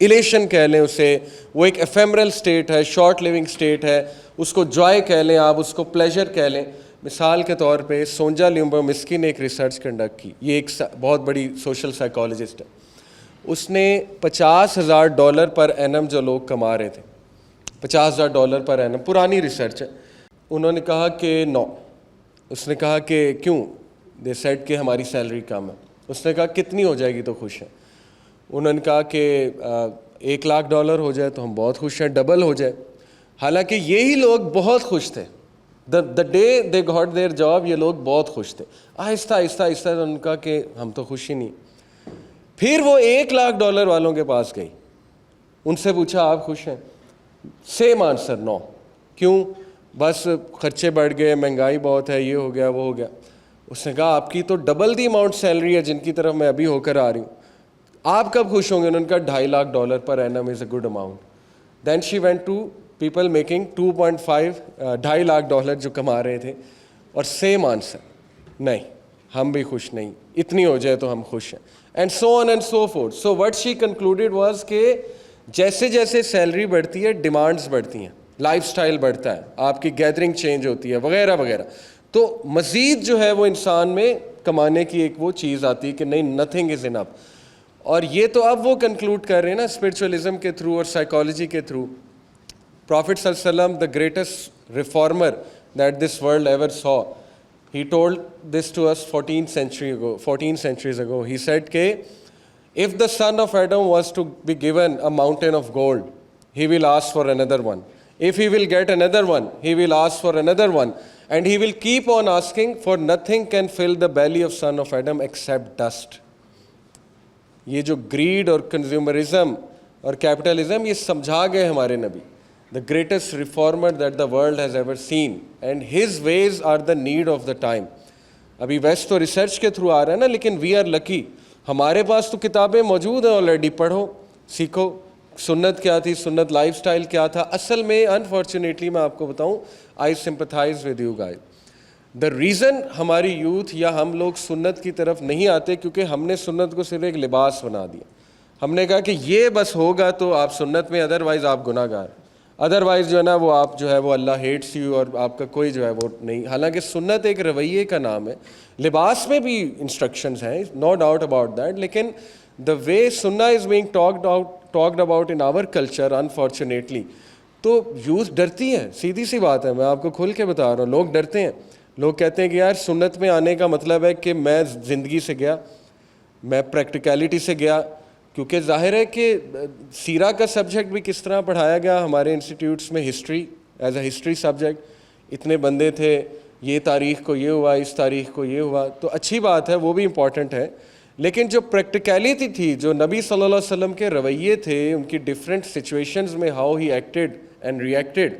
ایلیشن کہہ لیں اسے. وہ ایک ایفیمرل اسٹیٹ ہے, شارٹ لیونگ اسٹیٹ ہے, اس کو جوائے کہہ لیں آپ, اس کو پلیجر کہہ لیں. مثال کے طور پہ سونجا لیمبومسکی نے ایک ریسرچ کنڈکٹ کی, یہ ایک بہت بڑی سوشل سائیکالوجسٹ ہے. اس نے $50,000 پر اینم جو لوگ کما رہے تھے, $50,000 پر اینم, پرانی ریسرچ ہے, انہوں نے کہا کہ نو. اس نے کہا کہ کیوں؟ دے سیڈ کہ ہماری سیلری کم ہے. اس نے کہا کتنی ہو جائے گی تو خوش ہیں؟ انہوں نے کہا کہ $1,00,000 ہو جائے تو ہم بہت خوش ہیں, ڈبل ہو جائے. حالانکہ یہی لوگ بہت خوش تھے, the day they got their job, یہ لوگ بہت خوش تھے. آہستہ آہستہ آہستہ انہوں نے کہا کہ ہم تو خوش ہی نہیں. پھر وہ $1,00,000 والوں کے پاس گئی, ان سے پوچھا آپ خوش ہیں؟ سیم آنسر, نو. کیوں؟ بس خرچے بڑھ گئے, مہنگائی بہت ہے, یہ ہو گیا وہ ہو گیا. اس نے کہا آپ کی تو ڈبل دی اماؤنٹ سیلری ہے جن کی طرف میں ابھی ہو کر آ رہی ہوں, آپ کب خوش ہوں گے؟ انہوں نے کہا $2,50,000 per annum is a good amount. Then she went to people making 2.5 $2,50,000 جو کما رہے تھے, اور سیم آنسر, نہیں ہم بھی خوش نہیں, اتنی ہو جائے تو ہم خوش ہیں. And so on and so forth. So what she concluded was کہ جیسے جیسے سیلری بڑھتی ہے ڈیمانڈس بڑھتی ہیں. لائف سٹائل بڑھتا ہے, آپ کی گیدرنگ چینج ہوتی ہے وغیرہ وغیرہ. تو مزید جو ہے وہ انسان میں کمانے کی ایک وہ چیز آتی ہے کہ نہیں, نتھنگ از انف. اور یہ تو اب وہ کنکلوڈ کر رہے ہیں نا اسپرچولیزم کے تھرو اور سائیکالوجی کے تھرو. پرافٹ صلی اللہ علیہ وسلم, the greatest reformer that this world ever saw, he told this to us 14 centuries ago. He said کہ if the son of Adam was to be given a mountain of gold, he will ask for another one. If he will get another one, he will ask for another one. And he will keep on asking, for nothing can fill the belly of son of Adam except dust. یہ جو grade اور consumerism اور capitalism یہ سمجھا گئے ہمارے نبی, the greatest reformer that the world has ever seen, and his ways are the need of the time. ابھی ویسٹ تو ریسرچ کے تھرو آ رہا ہے نا, لیکن وی آر لکی, ہمارے پاس تو کتابیں موجود ہیں آلریڈی, پڑھو سیکھو سنت کیا تھی, سنت لائف سٹائل کیا تھا. اصل میں انفارچونیٹلی میں آپ کو بتاؤں, I sympathize with you guys. The reason ہماری یوتھ یا ہم لوگ سنت کی طرف نہیں آتے کیونکہ ہم نے سنت کو صرف ایک لباس بنا دیا. ہم نے کہا کہ یہ بس ہوگا تو آپ سنت میں, ادروائز آپ گناہ گار, ادروائز جو ہے نا وہ آپ جو ہے وہ اللہ ہیٹس یو اور آپ کا کوئی جو ہے وہ نہیں. حالانکہ سنت ایک رویے کا نام ہے, لباس میں بھی انسٹرکشنز ہیں, نو ڈاؤٹ اباؤٹ دیٹ, لیکن دا وے سننا is being talked about in our culture unfortunately. تو یوتھ ڈرتی ہے, سیدھی سی بات ہے, میں آپ کو کھل کے بتا رہا ہوں, لوگ ڈرتے ہیں. لوگ کہتے ہیں کہ یار سنت میں آنے کا مطلب ہے کہ میں زندگی سے گیا, میں پریکٹیکلٹی سے گیا, کیونکہ ظاہر ہے کہ سیرہ کا سبجیکٹ بھی کس طرح پڑھایا گیا ہمارے انسٹیٹیوٹس میں, history as a history subject, اتنے بندے تھے, یہ تاریخ کو یہ ہوا, اس تاریخ کو یہ ہوا, تو اچھی بات ہے, وہ بھی امپورٹنٹ ہے. لیکن جو پریکٹیکلٹی تھی, جو نبی صلی اللہ علیہ وسلم کے رویے تھے, ان کی ڈفرینٹ سچویشنز میں how he acted and reacted,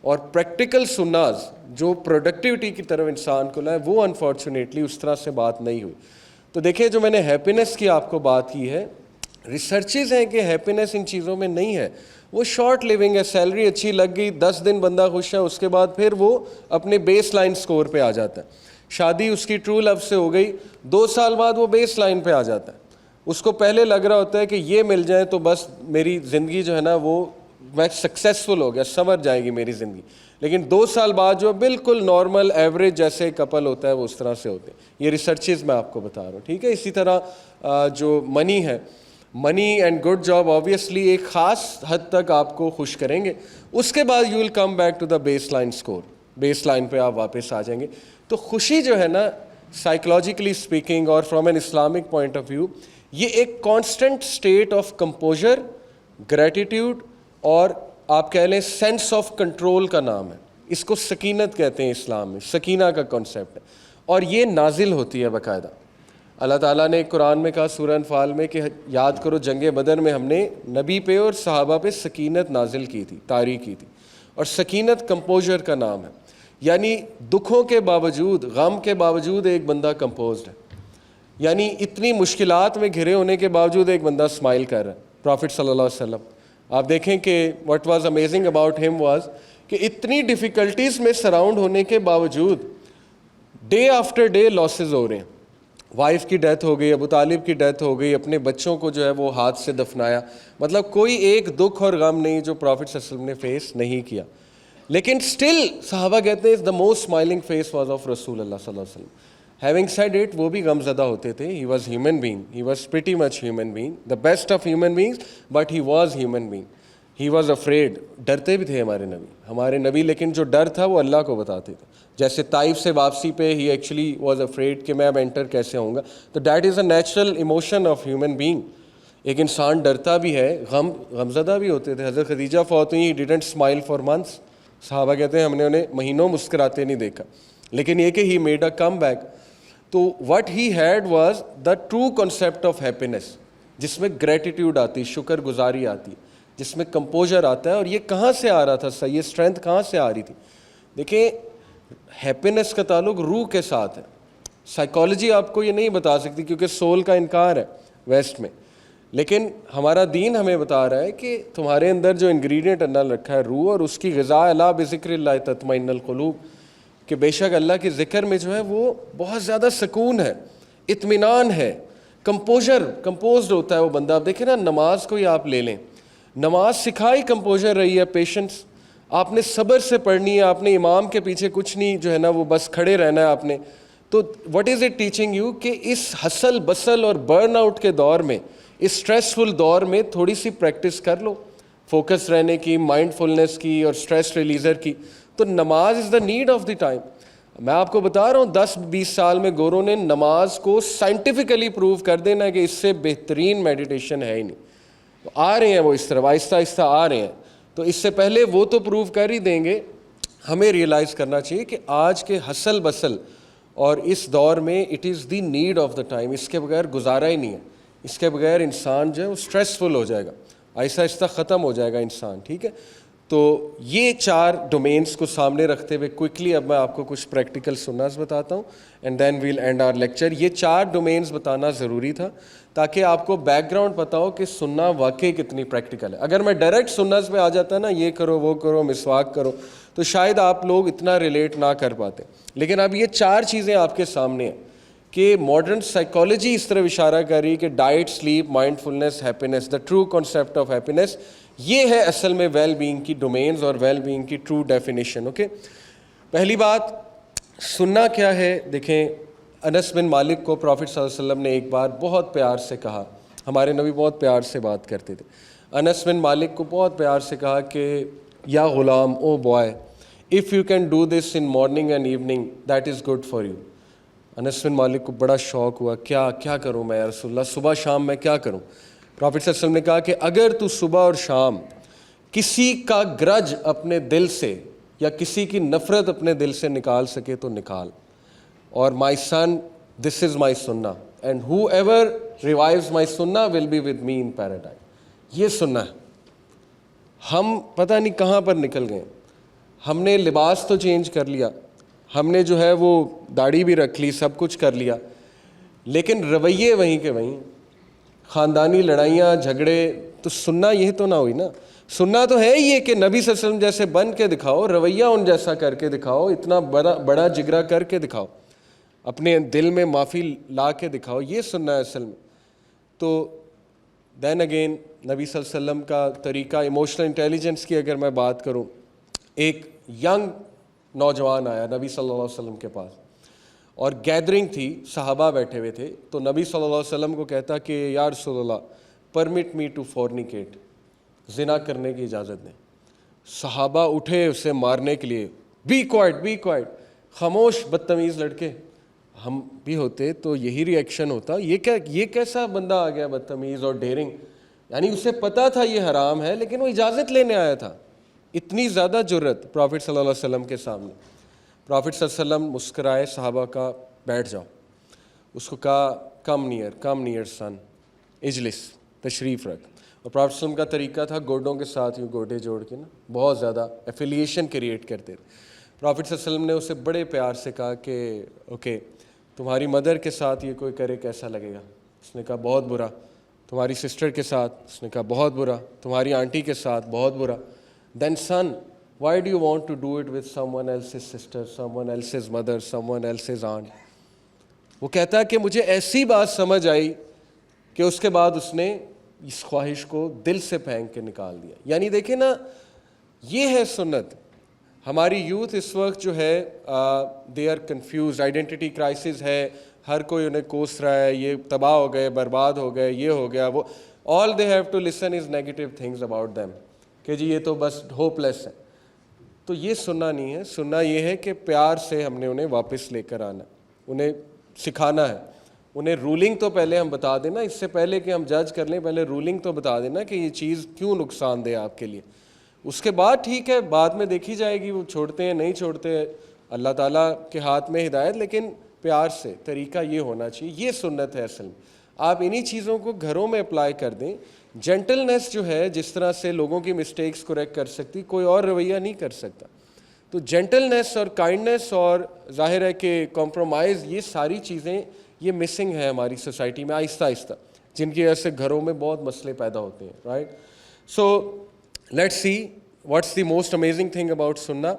اور پریکٹیکل سناز جو پروڈکٹیوٹی کی طرف انسان کو لائے, وہ انفارچونیٹلی اس طرح سے بات نہیں ہوئی. تو دیکھیں جو میں نے ہیپینس کی آپ کو بات کی ہے, ریسرچز ہیں کہ ہیپینس ان چیزوں میں نہیں ہے, وہ شارٹ لیونگ ہے. سیلری اچھی لگ گئی, 10 دن بندہ خوش ہے, اس کے بعد پھر وہ اپنے بیس لائن سکور پہ آ جاتا ہے. شادی اس کی ٹرو لو سے ہو گئی, 2 سال بعد وہ بیس لائن پہ آ جاتا ہے. اس کو پہلے لگ رہا ہوتا ہے کہ یہ مل جائے تو بس میری زندگی جو ہے نا وہ میں سکسیزفل ہو گیا, سنور جائے گی میری زندگی. لیکن 2 سال بعد جو بالکل نارمل ایوریج جیسے کپل ہوتا ہے وہ اس طرح سے ہوتے ہیں. یہ ریسرچز میں آپ کو بتا رہا ہوں, ٹھیک ہے. اسی طرح جو منی ہے, money and good job obviously ایک خاص حد تک آپ کو خوش کریں گے, اس کے بعد you will come back to the baseline score, baseline پہ آپ واپس آ جائیں گے. تو خوشی جو ہے نا سائیکولوجیکلی اسپیکنگ اور from an Islamic point of view, یہ ایک constant state of composure, gratitude اور آپ کہہ لیں سینس آف کنٹرول کا نام ہے. اس کو سکینت کہتے ہیں اسلام میں, سکینہ کا کانسیپٹ ہے, اور یہ نازل ہوتی ہے باقاعدہ. اللہ تعالیٰ نے قرآن میں کہا سورہ انفال میں کہ یاد کرو جنگ بدر میں ہم نے نبی پہ اور صحابہ پہ سکینت نازل کی تھی, طاری کی تھی. اور سکینت کمپوزر کا نام ہے, یعنی دکھوں کے باوجود, غم کے باوجود ایک بندہ کمپوزڈ ہے. یعنی اتنی مشکلات میں گھرے ہونے کے باوجود ایک بندہ اسمائل کر رہا ہے. پرافٹ صلی اللہ علیہ وسلم آپ دیکھیں کہ واٹ واز امیزنگ اباؤٹ ہم واز کہ اتنی ڈیفیکلٹیز میں سراؤنڈ ہونے کے باوجود ڈے آفٹر ڈے لاسز ہو رہے ہیں. وائف کی ڈیتھ ہو گئی, ابو طالب کی ڈیتھ ہو گئی, اپنے بچوں کو جو ہے وہ ہاتھ سے دفنایا, مطلب کوئی ایک دکھ اور غم نہیں جو پرافٹ صلی اللہ علیہ وسلم نے فیس نہیں کیا. لیکن اسٹل صحابہ کہتے ہیں the most smiling face was of رسول اللہ صلی اللہ علیہ وسلم. ہیونگ سیڈ اٹ, وہ بھی غم زدہ ہوتے تھے. He was human being, he was pretty much human being, the best of human beings, but he was human being. He was afraid, ڈرتے بھی تھے ہمارے نبی, لیکن جو ڈر تھا وہ اللہ کو بتاتے تھے. جیسے طائف سے واپسی پہ ہی ایکچولی واز افریڈ کہ میں اب انٹر کیسے ہوں گا. تو that is a natural emotion of human being. ایک انسان ڈرتا بھی ہے, غمزدہ بھی ہوتے تھے. حضرت خدیجہ فوت ہوئی, he didn't smile for months. صحابہ کہتے ہیں ہم نے انہیں مہینوں مسکراتے نہیں دیکھا, لیکن یہ کہ he made a comeback. تو what he had was the true concept of happiness, جس میں گریٹیٹیوڈ آتی, شکر گزاری آتی, جس میں کمپوزر آتا ہے. اور یہ کہاں سے آ رہا تھا, یہ اسٹرینتھ کہاں سے آ رہی تھی؟ دیکھیں ہیپینس کا تعلق روح کے ساتھ ہے. سائیکالوجی آپ کو یہ نہیں بتا سکتی کیونکہ سول کا انکار ہے ویسٹ میں, لیکن ہمارا دین ہمیں بتا رہا ہے کہ تمہارے اندر جو انگریڈینٹ اللہ نے رکھا ہے روح, اور اس کی غذا الا بذکر اللہ تطمئن القلوب, کہ بے شک اللہ کے ذکر میں جو ہے وہ بہت زیادہ سکون ہے, اطمینان ہے, کمپوزڈ ہوتا ہے وہ بندہ. آپ دیکھیں نا نماز کو ہی آپ لے لیں, نماز سکھائی کمپوزر رہی ہے, پیشنس. آپ نے صبر سے پڑھنی ہے, آپ نے امام کے پیچھے کچھ نہیں جو ہے نا وہ بس کھڑے رہنا ہے آپ نے. تو what is it teaching you کہ اس ہسل بسل اور برن آؤٹ کے دور میں, اس اسٹریسفل دور میں تھوڑی سی پریکٹس کر لو فوکس رہنے کی, مائنڈ فلنس کی اور اسٹریس ریلیزر کی. تو نماز is the need of the time. میں آپ کو بتا رہا ہوں 10-20 سال میں گوروں نے نماز کو سائنٹیفکلی پروو کر دینا کہ اس سے بہترین میڈیٹیشن ہے ہی نہیں. آ رہے ہیں وہ اس طرف آہستہ آہستہ آ رہے ہیں. تو اس سے پہلے وہ تو پروو کر ہی دیں گے. ہمیں ریئلائز کرنا چاہیے کہ آج کے ہسل بسل اور اس دور میں it is the need of the time. اس کے بغیر گزارا ہی نہیں ہے. اس کے بغیر انسان جو ہے وہ اسٹریسفل ہو جائے گا, آہستہ آہستہ ختم ہو جائے گا انسان. ٹھیک ہے, تو یہ 4 ڈومینس کو سامنے رکھتے ہوئے کوئکلی اب میں آپ کو کچھ پریکٹیکل سناز بتاتا ہوں and then we'll end our lecture. یہ 4 ڈومینس بتانا ضروری تھا تاکہ آپ کو بیک گراؤنڈ پتہ ہو کہ سننا واقعی کتنی پریکٹیکل ہے. اگر میں ڈائریکٹ سناز پہ آ جاتا نا, یہ کرو وہ کرو مسواک کرو, تو شاید آپ لوگ اتنا ریلیٹ نہ کر پاتے. لیکن اب یہ 4 چیزیں آپ کے سامنے ہیں کہ ماڈرن سائیکالوجی اس طرف اشارہ کر رہی کہ diet, slip, mind فلنس, happiness, the true concept of happiness, یہ ہے اصل میں ویل بینگ کی ڈومینز اور ویل بینگ کی ٹرو ڈیفینیشن. اوکے, پہلی بات سننا کیا ہے. دیکھیں, انس بن مالک کو پروفٹ صلی اللہ علیہ وسلم نے ایک بار بہت پیار سے کہا. ہمارے نبی بہت پیار سے بات کرتے تھے. انس بن مالک کو بہت پیار سے کہا کہ یا غلام, O boy, if you can do this in morning and evening that is good for you. Anas bin Malik کو بڑا شوق ہوا, کیا کروں میں یا رسول اللہ, صبح شام میں کیا کروں. پروفٹ صلی اللہ علیہ وسلم نے کہا کہ اگر تو صبح اور شام کسی کا گرج اپنے دل سے یا کسی کی نفرت اپنے دل سے نکال سکے تو نکال. اور مائی سن, دس از مائی سنہ, and who ever revives my سنہ will be with me in paradise. یہ سننا ہے. ہم پتہ نہیں کہاں پر نکل گئے. ہم نے لباس تو چینج کر لیا, ہم نے جو ہے وہ داڑھی بھی رکھ لی, سب کچھ کر لیا, لیکن رویے وہیں کے وہیں, خاندانی لڑائیاں جھگڑے. تو سننا یہ تو نہ ہوئی نا. سننا تو ہے یہ کہ نبی صلی اللہ علیہ وسلم جیسے بن کے دکھاؤ, رویہ ان جیسا کر کے دکھاؤ, اتنا بڑا جگرا کر کے دکھاؤ, اپنے دل میں معافی لا کے دکھاؤ. یہ سننا ہے اصل میں. تو دین اگین نبی صلی اللہ علیہ وسلم کا طریقہ, ایموشنل انٹیلیجنس کی اگر میں بات کروں, ایک ینگ نوجوان آیا نبی صلی اللہ علیہ وسلم کے پاس اور گیدرنگ تھی, صحابہ بیٹھے ہوئے تھے. تو نبی صلی اللہ علیہ وسلم کو کہتا کہ یا رسول اللہ پرمٹ می ٹو فورنیکیٹ, زنا کرنے کی اجازت دیں. صحابہ اٹھے اسے مارنے کے لیے, بی کوائٹ, خاموش بدتمیز لڑکے. ہم بھی ہوتے تو یہی ری ایکشن ہوتا. یہ کیسا بندہ آ گیا بدتمیز اور ڈیرنگ. یعنی اسے پتہ تھا یہ حرام ہے لیکن وہ اجازت لینے آیا تھا. اتنی زیادہ جرت پروفٹ صلی اللہ علیہ وسلم کے سامنے. پروفٹ صلی اللہ علیہ وسلم مسکرائے, صحابہ کا بیٹھ جاؤ. اس کو کہا کم نیئر سن, اجلس, تشریف رکھ. اور پروفٹ صلی اللہ علیہ وسلم کا طریقہ تھا گوڈوں کے ساتھ یوں گوڈے جوڑ کے نا بہت زیادہ ایفیلیشن کریٹ کرتے تھے. پروفٹ صلی اللہ علیہ وسلم نے اسے بڑے پیار سے کہا کہ اوکے, تمہاری مدر کے ساتھ یہ کوئی کرے کیسا لگے گا. اس نے کہا بہت برا. تمہاری سسٹر کے ساتھ, اس نے کہا بہت برا. تمہاری آنٹی کے ساتھ, بہت برا. Then son, why do you want to do it with someone else's sister, someone else's mother, someone else's aunt? وہ کہتا ہے کہ مجھے ایسی بات سمجھ آئی کہ اس کے بعد اس نے اس خواہش کو دل سے پھینک کے نکال دیا. یعنی دیکھیں نا, یہ ہے سنت. ہماری یوتھ اس وقت جو ہے they are confused, identity crisis ہے, ہر کوئی انہیں کوس رہا ہے, یہ تباہ ہو گئے, برباد ہو گئے, یہ ہو گیا وہ. all they have to listen is negative things about them کہ جی یہ تو بس ہوپ لیس ہے. تو یہ سننا نہیں ہے. سننا یہ ہے کہ پیار سے ہم نے انہیں واپس لے کر آنا, انہیں سکھانا ہے. انہیں رولنگ تو پہلے ہم بتا دینا, اس سے پہلے کہ ہم جج کر لیں پہلے رولنگ تو بتا دینا کہ یہ چیز کیوں نقصان دہ آپ کے لیے. اس کے بعد ٹھیک ہے, بعد میں دیکھی جائے گی وہ چھوڑتے ہیں نہیں چھوڑتے, اللہ تعالیٰ کے ہاتھ میں ہدایت, لیکن پیار سے. طریقہ یہ ہونا چاہیے. یہ سنت ہے اصل میں. آپ انہی چیزوں کو گھروں میں اپلائی کر دیں. جینٹلنس جو ہے, جس طرح سے لوگوں کی مسٹیکس کریکٹ کر سکتی کوئی اور رویہ نہیں کر سکتا. تو جینٹلنس اور کائنڈنس اور ظاہر ہے کہ کمپرومائز, یہ ساری چیزیں یہ مسنگ ہے ہماری سوسائٹی میں آہستہ آہستہ, جن کی وجہ سے گھروں میں بہت مسئلے پیدا ہوتے ہیں. Right. So let's see what's the most amazing thing about سننا.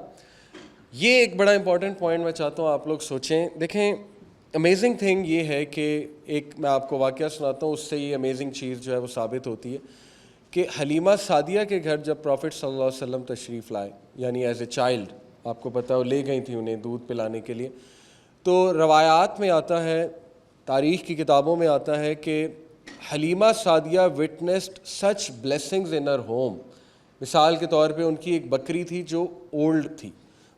یہ ایک بڑا امپورٹنٹ پوائنٹ میں چاہتا ہوں آپ لوگ سوچیں. دیکھیں, امیزنگ تھنگ یہ ہے کہ ایک میں آپ کو واقعہ سناتا ہوں, اس سے یہ امیزنگ چیز جو ہے وہ ثابت ہوتی ہے کہ حلیمہ سعدیہ کے گھر جب پروفٹ صلی اللہ علیہ وسلم تشریف لائے، یعنی ایز اے چائلڈ، آپ کو پتہ وہ لے گئی تھی انہیں دودھ پلانے کے لیے، تو روایات میں آتا ہے، تاریخ کی کتابوں میں آتا ہے کہ حلیمہ سعدیہ وٹنسڈ سچ بلیسنگز ان ہر ہوم. مثال کے طور پہ ان کی ایک بکری تھی جو اولڈ تھی،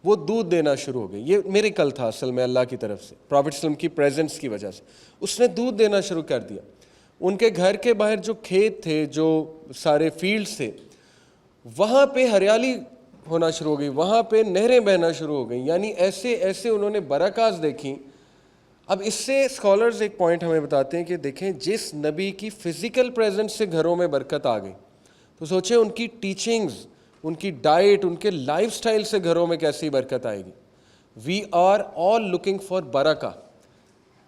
وہ دودھ دینا شروع ہو گئی. یہ میریکل تھا اصل میں اللہ کی طرف سے، پروفٹ صلی اللہ علیہ وسلم کی پریزنس کی وجہ سے. اس نے دودھ دینا شروع کر دیا. ان کے گھر کے باہر جو کھیت تھے، جو سارے فیلڈز تھے، وہاں پہ ہریالی ہونا شروع ہو گئی، وہاں پہ نہریں بہنا شروع ہو گئیں. یعنی ایسے ایسے انہوں نے برکات دیکھیں. اب اس سے اسکالرز ایک پوائنٹ ہمیں بتاتے ہیں کہ دیکھیں جس نبی کی فزیکل پریزنس سے گھروں میں برکت آ گئی، تو سوچیں ان کی ٹیچنگز، ان کی ڈائٹ، ان کے لائف سٹائل سے گھروں میں کیسی برکت آئے گی. We are all looking for برکہ.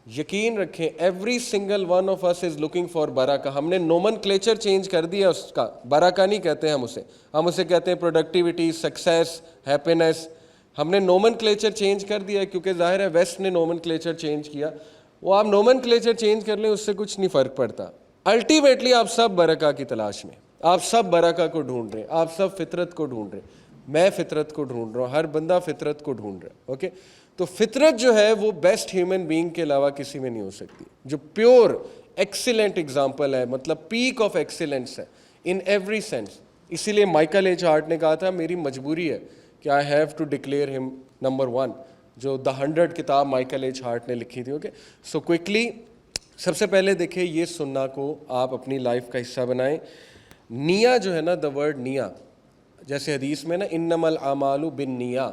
یقین رکھیں every single one of us is looking for برکہ. ہم نے نومن کلیچر چینج کر دیا اس کا، برکہ نہیں کہتے ہم اسے کہتے ہیں پروڈکٹیوٹی، سکسیس، ہیپینس. ہم نے نومن کلیچر چینج کر دیا کیونکہ ظاہر ہے ویسٹ نے نومن کلیچر چینج کیا. وہ آپ نومن کلیچر چینج کر لیں، اس سے کچھ نہیں فرق پڑتا. الٹیمیٹلی آپ سب برکہ کی تلاش میں، آپ سب برکہ کو ڈھونڈ رہے ہیں، آپ سب فطرت کو ڈھونڈ رہے ہیں. میں فطرت کو ڈھونڈ رہا ہوں، ہر بندہ فطرت کو ڈھونڈ رہا ہے. اوکے، تو فطرت جو ہے وہ بیسٹ ہیومن بینگ کے علاوہ کسی میں نہیں ہو سکتی، جو پیور ایکسیلنٹ ایگزامپل ہے، مطلب پیک آف ایکسیلنس ہے ان ایوری سینس. اسی لیے مائیکل ایچ ہارٹ نے کہا تھا میری مجبوری ہے کہ آئی ہیو ٹو ڈکلیئر ہم نمبر 1، جو دا 100 کتاب مائیکل ایچ ہارٹ نے لکھی تھی. اوکے، سو کوئکلی سب سے پہلے دیکھیں یہ سننا کو آپ اپنی لائف کا حصہ بنائیں. نیا جو ہے نا، دا ورڈ نیا، جیسے حدیث میں نا انما الاعمال بالنیہ،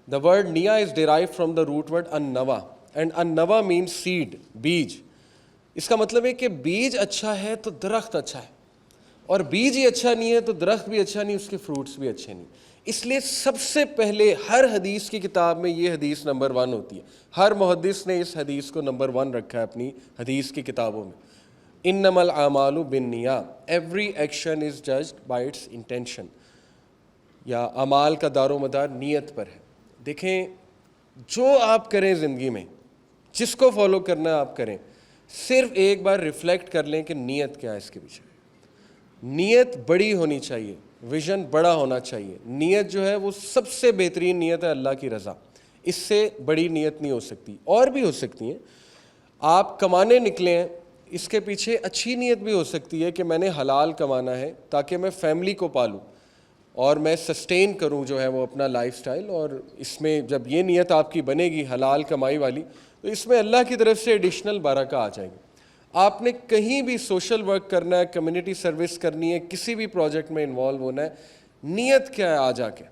دا ورڈ نیا is derived from the root word النوا، اینڈ النوا مینس سیڈ، بیج. اس کا مطلب ہے کہ بیج اچھا ہے تو درخت اچھا ہے، اور بیج ہی اچھا نہیں ہے تو درخت بھی اچھا نہیں، اس کے فروٹس بھی اچھے نہیں. اس لیے سب سے پہلے ہر حدیث کی کتاب میں یہ حدیث نمبر 1 ہوتی ہے. ہر محدث نے اس حدیث کو نمبر 1 رکھا ہے اپنی حدیث کی کتابوں میں. انما الاعمال بالنیہ، every action is judged by its intention, یا اعمال کا دار و مدار نیت پر ہے. دیکھیں جو آپ کریں زندگی میں، جس کو فالو کرنا ہے آپ کریں، صرف ایک بار ریفلیکٹ کر لیں کہ نیت کیا ہے اس کے پیچھے. نیت بڑی ہونی چاہیے، ویژن بڑا ہونا چاہیے. نیت جو ہے وہ سب سے بہترین نیت ہے اللہ کی رضا. اس سے بڑی نیت نہیں ہو سکتی. اور بھی ہو سکتی ہیں، آپ کمانے نکلے ہیں، اس کے پیچھے اچھی نیت بھی ہو سکتی ہے کہ میں نے حلال کمانا ہے تاکہ میں فیملی کو پالوں اور میں سسٹین کروں جو ہے وہ اپنا لائف سٹائل. اور اس میں جب یہ نیت آپ کی بنے گی حلال کمائی والی، تو اس میں اللہ کی طرف سے ایڈیشنل برکہ آ جائے گی. آپ نے کہیں بھی سوشل ورک کرنا ہے، کمیونٹی سروس کرنی ہے، کسی بھی پروجیکٹ میں انوالو ہونا ہے، نیت کیا ہے آ جا کے.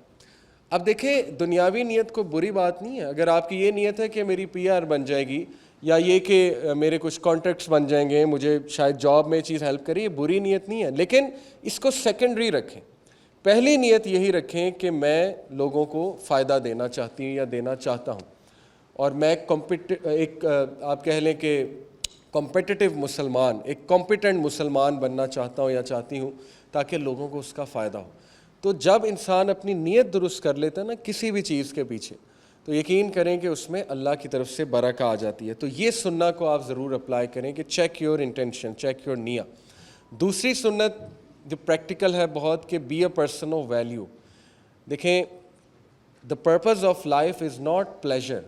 اب دیکھیں دنیاوی نیت کو بری بات نہیں ہے. اگر آپ کی یہ نیت ہے کہ میری PR بن جائے گی، یا یہ کہ میرے کچھ کانٹیکٹس بن جائیں گے، مجھے شاید جاب میں چیز ہیلپ کرے، یہ بری نیت نہیں ہے. لیکن اس کو سیکنڈری رکھیں. پہلی نیت یہی رکھیں کہ میں لوگوں کو فائدہ دینا چاہتی ہوں یا دینا چاہتا ہوں، اور میں ایک آپ کہہ لیں کہ کمپیٹیٹیو مسلمان، ایک کمپیٹنٹ مسلمان بننا چاہتا ہوں یا چاہتی ہوں تاکہ لوگوں کو اس کا فائدہ ہو. تو جب انسان اپنی نیت درست کر لیتا ہے نا کسی بھی چیز کے پیچھے، تو یقین کریں کہ اس میں اللہ کی طرف سے برکہ آ جاتی ہے. تو یہ سنت کو آپ ضرور اپلائی کریں کہ check your intention, check your نیہ. دوسری سنت جو پریکٹیکل ہے بہت، کہ be a person of value. دیکھیں the purpose of life is not pleasure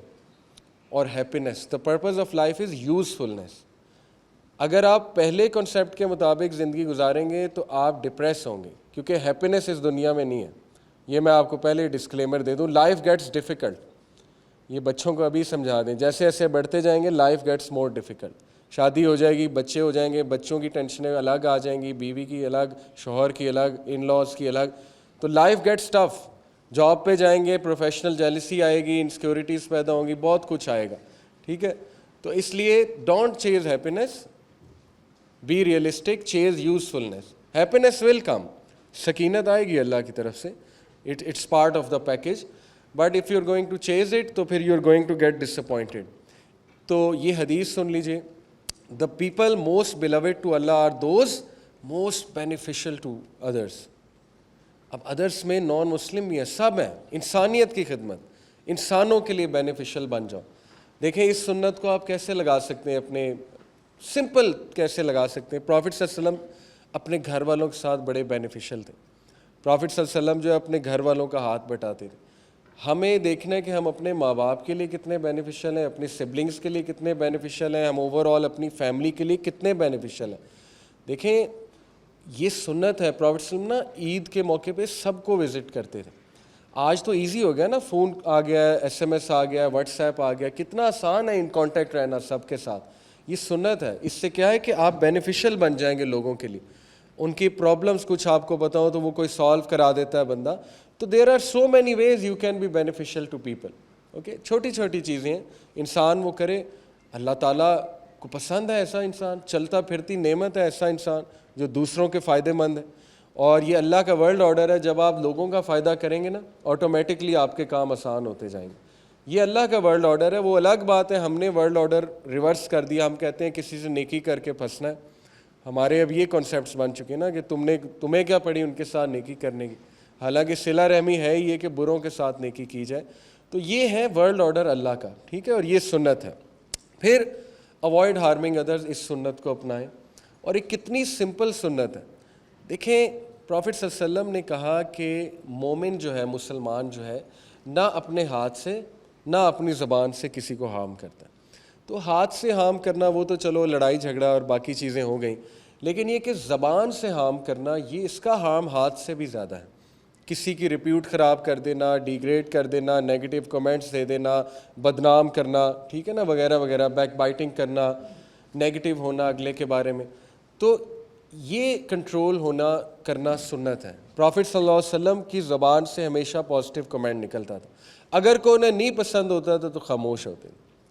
اور happiness, the purpose of life is usefulness. اگر آپ پہلے کنسیپٹ کے مطابق زندگی گزاریں گے تو آپ ڈپریس ہوں گے، کیونکہ ہیپینس اس دنیا میں نہیں ہے. یہ میں آپ کو پہلے ڈسکلیمر دے دوں. لائف گیٹس ڈیفیکلٹ، یہ بچوں کو ابھی سمجھا دیں. جیسے جیسے بڑھتے جائیں گے لائف گیٹس مور ڈیفیکلٹ. شادی ہو جائے گی، بچے ہو جائیں گے، بچوں کی ٹینشنیں الگ آ جائیں گی، بیوی کی الگ، شوہر کی الگ، ان لاز کی الگ. تو لائف گیٹس ٹف. جاب پہ جائیں گے، پروفیشنل جیلسی آئے گی، انسیکیورٹیز پیدا ہوں گی، بہت کچھ آئے گا. ٹھیک ہے، تو اس لیے don't chase happiness, be realistic, chase usefulness. Happiness will come, سکینت آئے گی اللہ کی طرف سے، it's part of the package. But if you are going to chase it تو پھر you are going to get disappointed. تو یہ حدیث سن لیجیے. The people most beloved to Allah are those most beneficial to others. اب others میں نان مسلم بھی ہیں، سب ہیں. انسانیت کی خدمت، انسانوں کے لیے بینیفیشل بن جاؤ. دیکھیں اس سنت کو آپ کیسے لگا سکتے ہیں اپنے، سمپل کیسے لگا سکتے ہیں. پروفٹ صلی اللہ علیہ وسلم اپنے گھر والوں کے ساتھ بڑے بینیفیشل تھے. پرافٹ صلی اللہ علیہ وسلم جو ہے اپنے گھر والوں کا ہاتھ بٹاتے تھے. ہمیں دیکھنا ہے کہ ہم اپنے ماں باپ کے لیے کتنے بینیفیشل ہیں, اپنی سبلنگس کے لیے کتنے بینیفیشل ہیں, ہم اوور آل اپنی فیملی کے لیے کتنے بینیفیشل ہیں. دیکھیں یہ سنت ہے. پرافٹ صلی اللہ علیہ وسلم نا عید کے موقع پہ سب کو وزٹ کرتے تھے. آج تو ایزی ہو گیا نا, فون آ گیا ہے, ایس ایم ایس آ گیا ہے, واٹس ایپ آ گیا, کتنا آسان ہے ان کانٹیکٹ رہنا سب کے ساتھ. یہ سنت ہے. اس سے کیا ہے کہ آپ بینیفیشل بن جائیں گے لوگوں کے لیے. ان کی پرابلمس کچھ آپ کو بتاؤ تو وہ کوئی سالو کرا دیتا ہے بندہ. تو there are so many ways you can be beneficial to people. Okay, چھوٹی چھوٹی چیزیں ہیں, انسان وہ کرے. اللہ تعالیٰ کو پسند ہے ایسا انسان, چلتا پھرتی نعمت ہے ایسا انسان جو دوسروں کے فائدے مند ہے. اور یہ اللہ کا ورلڈ آرڈر ہے, جب آپ لوگوں کا فائدہ کریں گے نا آٹومیٹکلی آپ کے کام آسان ہوتے جائیں گے. یہ اللہ کا ورلڈ آرڈر ہے. وہ الگ بات ہے ہم نے ورلڈ آرڈر ریورس کر دیا. ہم کہتے ہیں کسی سے نیکی کر کے پھنسنا ہے. ہمارے اب یہ کانسیپٹس بن چکے ہیں نا کہ تمہیں کیا پڑی ان کے ساتھ نیکی کرنے کی. حالانکہ صلہ رحمی ہے یہ کہ بروں کے ساتھ نیکی کی جائے. تو یہ ہے ورلڈ آرڈر اللہ کا, ٹھیک ہے, اور یہ سنت ہے. پھر اوائڈ ہارمنگ ادرز, اس سنت کو اپنائیں. اور ایک کتنی سمپل سنت ہے. دیکھیں پرافٹ صلی اللہ علیہ وسلم نے کہا کہ مومن جو ہے, مسلمان جو ہے, نہ اپنے ہاتھ سے نہ اپنی زبان سے کسی کو ہارم کرتا ہے. تو ہاتھ سے ہارم کرنا وہ تو چلو لڑائی جھگڑا اور باقی چیزیں ہو گئیں, لیکن یہ کہ زبان سے ہارم کرنا, یہ اس کا ہارم ہاتھ سے بھی زیادہ ہے. کسی کی ریپیوٹ خراب کر دینا, ڈیگریڈ کر دینا, نیگیٹو کمنٹس دے دینا, بدنام کرنا, ٹھیک ہے نا, وغیرہ وغیرہ, بیک بائٹنگ کرنا, نیگیٹو ہونا اگلے کے بارے میں. تو یہ کنٹرول ہونا کرنا سنت ہے. پرافٹ صلی اللہ علیہ وسلم کی زبان سے ہمیشہ پازیٹیو کمنٹ نکلتا تھا. اگر کوئی انہیں نہیں پسند ہوتا تھا تو خاموش ہوتے.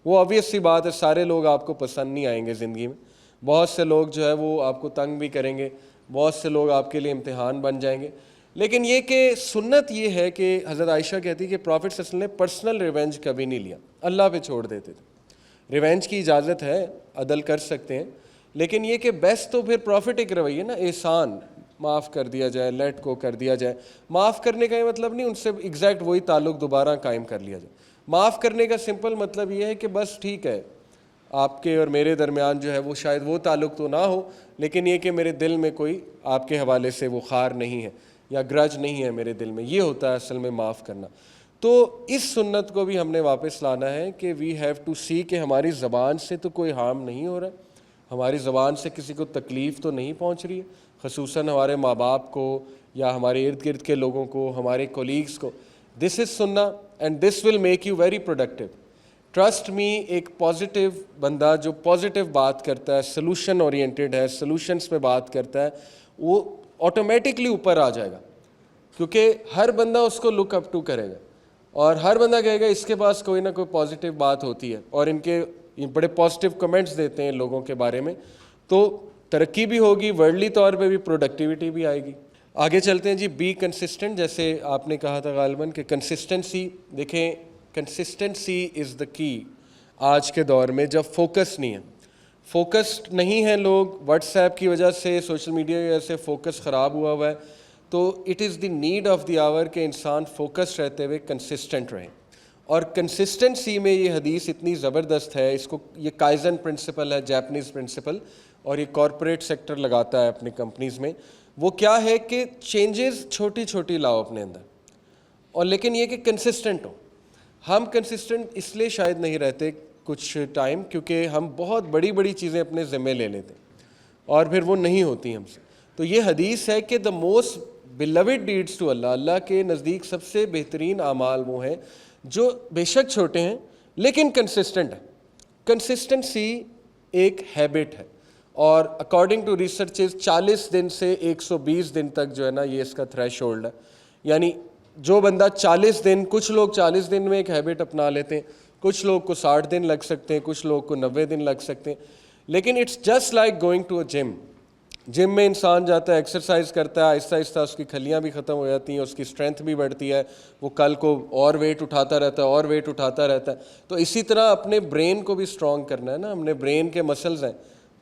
وہ obvious سی بات ہے, سارے لوگ آپ کو پسند نہیں آئیں گے زندگی میں. بہت سے لوگ جو ہے وہ آپ کو تنگ بھی کریں گے, بہت سے لوگ آپ کے لیے امتحان بن جائیں گے. لیکن یہ کہ سنت یہ ہے کہ حضرت عائشہ کہتی کہ پرافٹ صلی اللہ علیہ وسلم نے پرسنل ریونج کبھی نہیں لیا, اللہ پہ چھوڑ دیتے تھے. ریونج کی اجازت ہے, عدل کر سکتے ہیں, لیکن یہ کہ بیسٹ تو پھر پرافٹ ایک رویہ نا, احسان, معاف کر دیا جائے, لیٹ کو کر دیا جائے. معاف کرنے کا یہ مطلب نہیں ان سے ایگزیکٹ وہی تعلق دوبارہ قائم کر لیا جائے. معاف کرنے کا سمپل مطلب یہ ہے کہ بس ٹھیک ہے, آپ کے اور میرے درمیان جو ہے وہ شاید وہ تعلق تو نہ ہو, لیکن یہ کہ میرے دل میں کوئی آپ کے حوالے سے وہ خار نہیں ہے یا گرج نہیں ہے میرے دل میں. یہ ہوتا ہے اصل میں معاف کرنا. تو اس سنت کو بھی ہم نے واپس لانا ہے کہ وی ہیو ٹو سی کہ ہماری زبان سے تو کوئی ہارم نہیں ہو رہا, ہماری زبان سے کسی کو تکلیف تو نہیں پہنچ رہی ہے, خصوصاً ہمارے ماں باپ کو یا ہمارے ارد گرد کے لوگوں کو, ہمارے کولیگس کو. دس از سننا and this will make you very productive. Trust me, ایک پازیٹیو بندہ جو پازیٹیو بات کرتا ہے, سلوشن اورینٹیڈ ہے, سلوشنس پہ بات کرتا ہے, وہ آٹومیٹکلی اوپر آ جائے گا. کیونکہ ہر بندہ اس کو لک اپ ٹو کرے گا, اور ہر بندہ کہے گا اس کے پاس کوئی نہ کوئی پازیٹیو بات ہوتی ہے, اور ان کے بڑے پازیٹیو کمنٹس دیتے ہیں لوگوں کے بارے میں. تو ترقی بھی ہوگی, ورلڈلی طور پہ بھی پروڈکٹیوٹی بھی آئے گی. آگے چلتے ہیں جی. بی کنسسٹنٹ, جیسے آپ نے کہا تھا غالباً کہ کنسسٹنسی, دیکھیں کنسسٹنسی از دا کی. آج کے دور میں جب فوکس نہیں ہے, فوکسڈ نہیں ہیں لوگ, واٹس ایپ کی وجہ سے, سوشل میڈیا کی وجہ سے فوکس خراب ہوا ہے, تو it is the need of the hour کہ انسان فوکس رہتے ہوئے کنسسٹنٹ رہے. اور کنسسٹنسی میں یہ حدیث اتنی زبردست ہے, اس کو یہ کائزن پرنسپل ہے, جیپنیز پرنسپل, اور یہ کارپوریٹ سیکٹر لگاتا ہے اپنی کمپنیز میں. وہ کیا ہے کہ چینجز چھوٹی چھوٹی لاؤ اپنے اندر, اور لیکن یہ کہ کنسسٹنٹ ہو. ہم کنسسٹنٹ اس لیے شاید نہیں رہتے کچھ ٹائم, کیونکہ ہم بہت بڑی بڑی چیزیں اپنے ذمے لے لیتے اور پھر وہ نہیں ہوتی ہم سے. تو یہ حدیث ہے کہ دا موسٹ بیلوڈ ڈیڈس ٹو اللہ, اللہ کے نزدیک سب سے بہترین اعمال وہ ہیں جو بے شک چھوٹے ہیں لیکن کنسسٹنٹ ہیں. کنسسٹنسی ایک ہیبٹ ہے, اور اکارڈنگ ٹو ریسرچز 40 دن سے 120 دن تک جو ہے نا یہ اس کا تھریش ہولڈ ہے. یعنی جو بندہ 40 دن, کچھ لوگ 40 دن میں ایک ہیبٹ اپنا لیتے ہیں, کچھ لوگ کو 60 دن لگ سکتے ہیں, کچھ لوگ کو 90 دن لگ سکتے ہیں. لیکن it's just like going to a gym. Gym میں انسان جاتا ہے, ایکسرسائز کرتا ہے, آہستہ آہستہ اس کی کھلیاں بھی ختم ہو جاتی ہیں, اس کی اسٹرینتھ بھی بڑھتی ہے, وہ کل کو اور ویٹ اٹھاتا رہتا ہے, اور ویٹ اٹھاتا رہتا ہے. تو اسی طرح اپنے برین کو بھی اسٹرانگ کرنا ہے نا. ہم نے برین کے مسلز ہیں,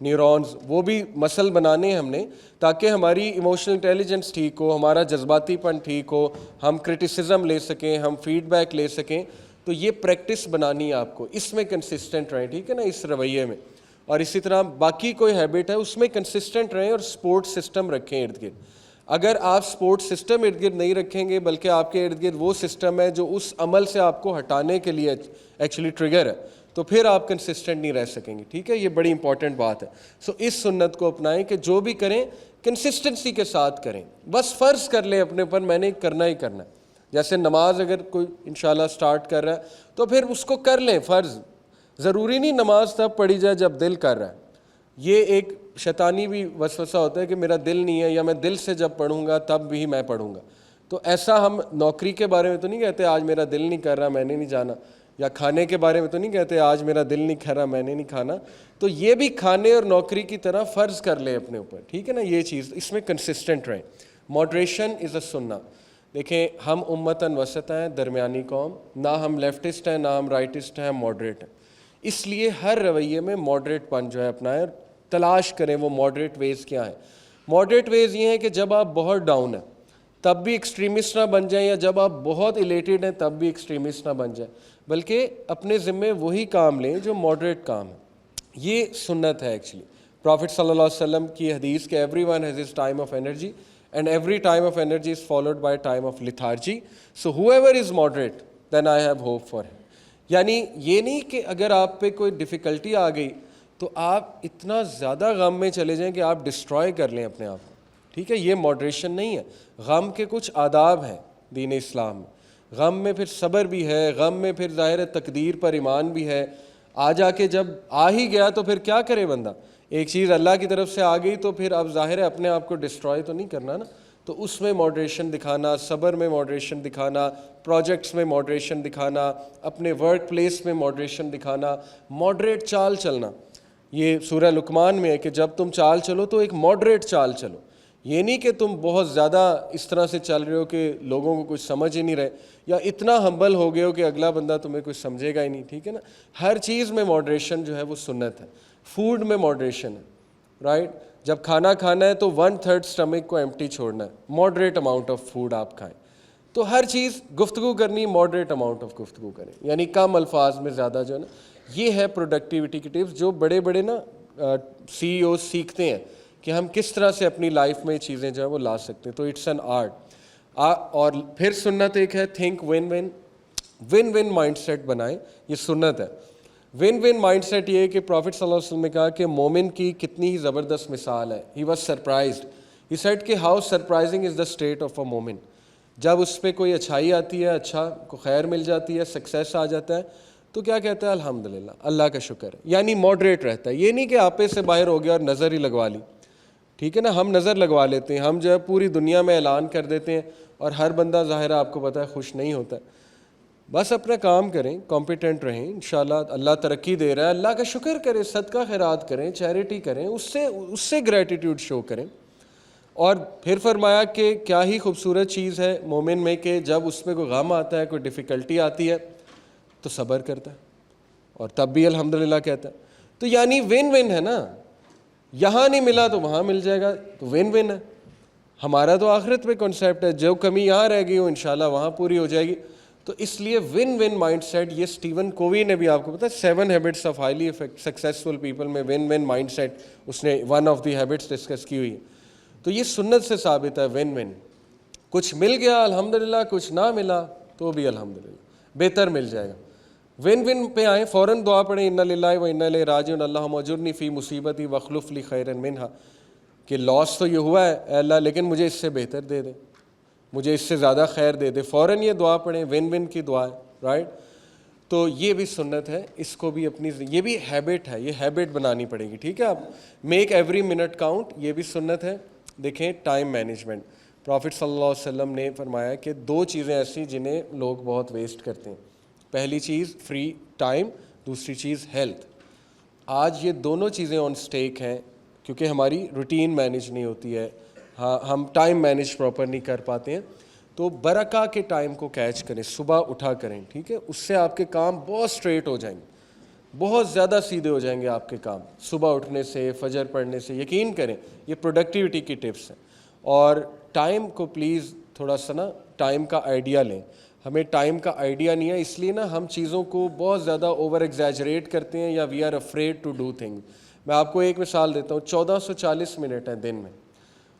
نیورونز, وہ بھی مسل بنانے ہیں ہم نے, تاکہ ہماری ایموشنل انٹیلیجنس ٹھیک ہو, ہمارا جذباتی پن ٹھیک ہو, ہم کرٹیسزم لے سکیں, ہم فیڈ بیک لے سکیں. تو یہ پریکٹس بنانی ہے آپ کو, اس میں کنسسٹنٹ رہیں, ٹھیک ہے نا, اس رویے میں. اور اسی طرح باقی کوئی ہیبٹ ہے اس میں کنسسٹنٹ رہیں اور سپورٹ سسٹم رکھیں ارد گرد. اگر آپ سپورٹ سسٹم ارد گرد نہیں رکھیں گے بلکہ آپ کے ارد گرد وہ سسٹم ہے جو اس عمل سے آپ کو ہٹانے کے لیے ایکچولی ٹریگر ہے, تو پھر آپ کنسسٹنٹ نہیں رہ سکیں گے. ٹھیک ہے, یہ بڑی امپورٹنٹ بات ہے. سو اس سنت کو اپنائیں کہ جو بھی کریں کنسسٹنسی کے ساتھ کریں. بس فرض کر لیں اپنے اوپر میں نے کرنا ہی کرنا ہے. جیسے نماز اگر کوئی انشاءاللہ سٹارٹ کر رہا ہے تو پھر اس کو کر لیں فرض. ضروری نہیں نماز تب پڑھی جائے جب دل کر رہا ہے. یہ ایک شیطانی بھی وسوسہ ہوتا ہے کہ میرا دل نہیں ہے یا میں دل سے جب پڑھوں گا تب بھی میں پڑھوں گا. تو ایسا ہم نوکری کے بارے میں تو نہیں کہتے آج میرا دل نہیں کر رہا میں نے نہیں جانا, یا کھانے کے بارے میں تو نہیں کہتے آج میرا دل نہیں کر رہا میں نے نہیں کھانا. تو یہ بھی کھانے اور نوکری کی طرح فرض کر لیں اپنے اوپر. ٹھیک ہے نا, یہ چیز اس میں کنسسٹنٹ رہیں. ماڈریشن از اے سنہ. دیکھیں ہم امتاً وسط ہیں, درمیانی قوم, نہ ہم لیفٹسٹ ہیں نہ ہم رائٹسٹ ہیں, ہم ماڈریٹ ہیں. اس لیے ہر رویے میں ماڈریٹ پن جو ہے اپنائیں اور تلاش کریں وہ ماڈریٹ ویز کیا ہیں. ماڈریٹ ویز یہ ہیں کہ جب آپ بہت ڈاؤن ہیں تب بھی ایکسٹریمسٹ نہ بن جائیں, یا جب آپ بہت ایلیٹڈ ہیں تب بھی ایکسٹریمسٹ نہ بن جائیں, بلکہ اپنے ذمے وہی کام لیں جو ماڈریٹ کام ہے. یہ سنت ہے ایکچولی. پرافٹ صلی اللہ علیہ وسلم کی حدیث کہ everyone has his time of energy and every time of energy is followed by time of lethargy, so whoever is moderate then I have hope for him. یعنی یہ نہیں کہ اگر آپ پہ کوئی ڈیفیکلٹی آ گئی تو آپ اتنا زیادہ غم میں چلے جائیں کہ آپ ڈسٹرائے کر لیں اپنے آپ کو. ٹھیک ہے, یہ ماڈریشن نہیں ہے. غم کے کچھ آداب ہیں دین اسلام میں. غم میں پھر صبر بھی ہے, غم میں پھر ظاہر تقدیر پر ایمان بھی ہے. آ جا کے جب آ ہی گیا تو پھر کیا کرے بندہ, ایک چیز اللہ کی طرف سے آ گئی تو پھر اب ظاہر ہے اپنے آپ کو ڈسٹرائے تو نہیں کرنا نا. تو اس میں ماڈریشن دکھانا, صبر میں ماڈریشن دکھانا, پروجیکٹس میں ماڈریشن دکھانا, اپنے ورک پلیس میں ماڈریشن دکھانا, ماڈریٹ چال چلنا. یہ سورہ لقمان میں ہے کہ جب تم چال چلو تو ایک ماڈریٹ چال چلو. یہ نہیں کہ تم بہت زیادہ اس طرح سے چل رہے ہو کہ لوگوں کو کچھ سمجھ ہی نہیں رہے, یا اتنا ہمبل ہو گئے ہو کہ اگلا بندہ تمہیں کچھ سمجھے گا ہی نہیں. ٹھیک ہے نا, ہر چیز میں ماڈریشن جو ہے وہ سنت ہے. فوڈ میں ماڈریشن ہے, رائٹ. جب کھانا کھانا ہے تو 1/3 اسٹمک کو ایمپٹی چھوڑنا ہے, ماڈریٹ اماؤنٹ آف فوڈ آپ کھائیں. تو ہر چیز گفتگو کرنی ماڈریٹ اماؤنٹ آف گفتگو کریں, یعنی کم الفاظ میں زیادہ جو ہے نا. یہ ہے پروڈکٹیوٹی کی ٹپس جو بڑے بڑے نا سی ای اوز سیکھتے ہیں کہ ہم کس طرح سے اپنی لائف میں چیزیں جو ہے وہ لا سکتے ہیں. تو اٹس این آرٹ. اور پھر سنت ایک ہے think win win. Win win mindset بنائیں, یہ سنت ہے. ون ون مائنڈ سیٹ یہ ہے کہ پرافٹ صلی اللہ علیہ وسلم نے کہا کہ مومن کی کتنی ہی زبردست مثال ہے. He was surprised. He said کہ how surprising is the state of a مومن. جب اس پہ کوئی اچھائی آتی ہے, اچھا کو خیر مل جاتی ہے, سکسیس آ جاتا ہے, تو کیا کہتا ہے الحمدللہ, اللہ کا شکر ہے. یعنی ماڈریٹ رہتا ہے. یہ نہیں کہ آپے سے باہر ہو گیا اور نظر ہی لگوا لی. ٹھیک ہے نا, ہم نظر لگوا لیتے ہیں, ہم جو ہے پوری دنیا میں اعلان کر دیتے ہیں اور ہر بندہ ظاہر ہے آپ کو پتہ ہے خوش نہیں ہوتا. بس اپنا کام کریں, کمپیٹنٹ رہیں, انشاءاللہ اللہ ترقی دے رہا ہے, اللہ کا شکر کریں, صدقہ خیرات کریں, چیریٹی کریں, اس سے گریٹیٹیوڈ شو کریں. اور پھر فرمایا کہ کیا ہی خوبصورت چیز ہے مومن میں کہ جب اس میں کوئی غم آتا ہے, کوئی ڈیفیکلٹی آتی ہے تو صبر کرتا ہے اور تب بھی الحمدللہ کہتا ہے. تو یعنی ون ون ہے نا, یہاں نہیں ملا تو وہاں مل جائے گا, تو ون ون ہے. ہمارا تو آخرت پہ کنسیپٹ ہے, جو کمی یہاں رہ گئی ہو انشاءاللہ وہاں پوری ہو جائے گی. تو اس لیے ون ون مائنڈ سیٹ, یہ اسٹیون کووی نے بھی آپ کو پتا ہے 7 habits of highly successful people میں ون ون مائنڈ سیٹ اس نے one of the habits discuss کی ہوئی ہے. تو یہ سنت سے ثابت ہے ون ون. کچھ مل گیا الحمدللہ, کچھ نہ ملا تو بھی الحمدللہ, بہتر مل جائے گا. ون ون پہ آئیں, فوراً دعا پڑھیں انا للہ و انا الیہ راجعون اللہم اجرنی فی مصیبتی واخلف لی خیرا منہا, کہ لاس تو یہ ہوا ہے اے اللہ لیکن مجھے اس سے بہتر دے دے, مجھے اس سے زیادہ خیر دے دے. فوراً یہ دعا پڑھیں, ون ون کی دعا ہے, رائٹ. تو یہ بھی سنت ہے, اس کو بھی اپنی, یہ بھی ہیبٹ ہے, یہ ہیبٹ بنانی پڑے گی. ٹھیک ہے, آپ میک ایوری منٹ کاؤنٹ, یہ بھی سنت ہے. دیکھیں ٹائم مینجمنٹ, پرافٹ صلی اللہ علیہ وسلم نے فرمایا کہ 2 چیزیں ایسی جنہیں لوگ بہت ویسٹ کرتے ہیں. پہلی چیز فری ٹائم, دوسری چیز ہیلتھ. آج یہ دونوں چیزیں آن سٹیک ہیں کیونکہ ہماری روٹین مینیج نہیں ہوتی ہے, ہاں ہم ٹائم مینیج پراپر نہیں کر پاتے ہیں. تو برکہ کے ٹائم کو کیچ کریں, صبح اٹھا کریں. ٹھیک ہے, اس سے آپ کے کام بہت سٹریٹ ہو جائیں گے, بہت زیادہ سیدھے ہو جائیں گے آپ کے کام صبح اٹھنے سے, فجر پڑھنے سے. یقین کریں یہ پروڈکٹیوٹی کی ٹپس ہیں. اور ٹائم کو پلیز تھوڑا سا نا ٹائم کا آئیڈیا لیں. ہمیں ٹائم کا آئیڈیا نہیں ہے, اس لیے نا ہم چیزوں کو بہت زیادہ اوور ایگزیجریٹ کرتے ہیں, یا we are afraid to do thing. میں آپ کو ایک مثال دیتا ہوں, 1440 منٹ ہیں دن میں,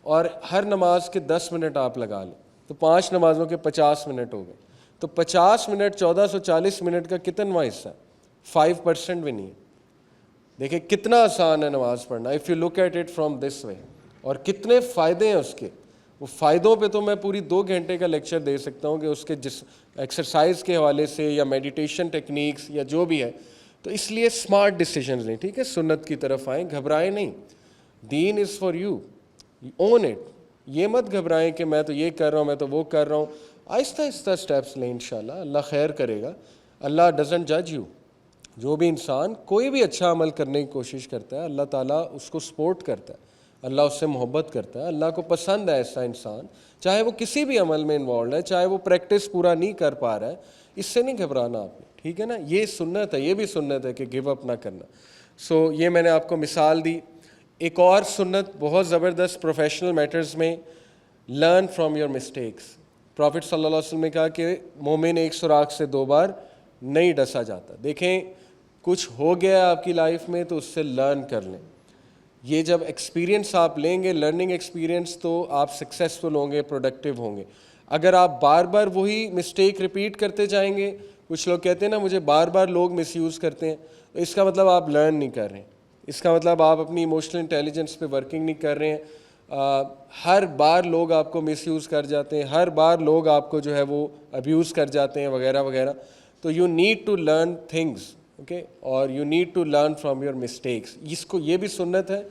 اور ہر نماز کے 10 منٹ آپ لگا لیں تو 5 نمازوں کے 50 منٹ ہو گئے. تو 50 منٹ 1440 منٹ کا کتنواں حصہ ہے؟ 5% بھی نہیں ہے. دیکھیں کتنا آسان ہے نماز پڑھنا, if you look at it from this way, اور کتنے فائدے ہیں اس کے. وہ فائدوں پہ تو میں پوری 2 گھنٹے کا لیکچر دے سکتا ہوں کہ اس کے جس ایکسرسائز کے حوالے سے یا میڈیٹیشن ٹیکنیکس یا جو بھی ہے. تو اس لیے اسمارٹ ڈیسیجنز لیں, ٹھیک ہے, سنت کی طرف آئیں, گھبرائیں نہیں. دین is for you, own it. یہ مت گھبرائیں کہ میں تو یہ کر رہا ہوں, میں تو وہ کر رہا ہوں. آہستہ آہستہ اسٹیپس لیں, انشاءاللہ اللہ خیر کرے گا. اللہ ڈزنٹ جج یو. جو بھی انسان کوئی بھی اچھا عمل کرنے کی کوشش کرتا ہے, اللہ تعالیٰ اس کو سپورٹ کرتا ہے, اللہ اس سے محبت کرتا ہے. اللہ کو پسند ہے ایسا انسان, چاہے وہ کسی بھی عمل میں انوالوڈ ہے, چاہے وہ پریکٹس پورا نہیں کر پا رہا ہے. اس سے نہیں گھبرانا آپ نے, ٹھیک ہے نا. یہ سنت ہے, یہ بھی سنت ہے کہ گیو اپ نہ کرنا. سو یہ میں نے آپ کو مثال دی. ایک اور سنت بہت زبردست پروفیشنل میٹرز میں, learn from your mistakes. Prophet صلی اللہ علیہ وسلم نے کہا کہ مومن ایک سوراخ سے 2 بار نہیں ڈسا جاتا. دیکھیں کچھ ہو گیا آپ کی لائف میں تو اس سے لرن کر لیں. یہ جب ایکسپیرینس آپ لیں گے, لرننگ ایکسپیرینس, تو آپ سکسیزفل ہوں گے, پروڈکٹیو ہوں گے. اگر آپ بار بار وہی مسٹیک ریپیٹ کرتے جائیں گے, کچھ لوگ کہتے ہیں نا مجھے بار بار لوگ مس یوز کرتے ہیں, تو اس کا مطلب آپ لرن نہیں کر رہے ہیں, اس کا مطلب آپ اپنی ایموشنل انٹیلیجنس پہ ورکنگ نہیں کر رہے ہیں. ہر بار لوگ آپ کو مس یوز کر جاتے ہیں, ہر بار لوگ آپ کو جو ہے وہ ابیوز کر جاتے ہیں وغیرہ وغیرہ. تو you need to learn things, okay, اور you need to learn from your mistakes. اس کو, یہ بھی سنت ہے,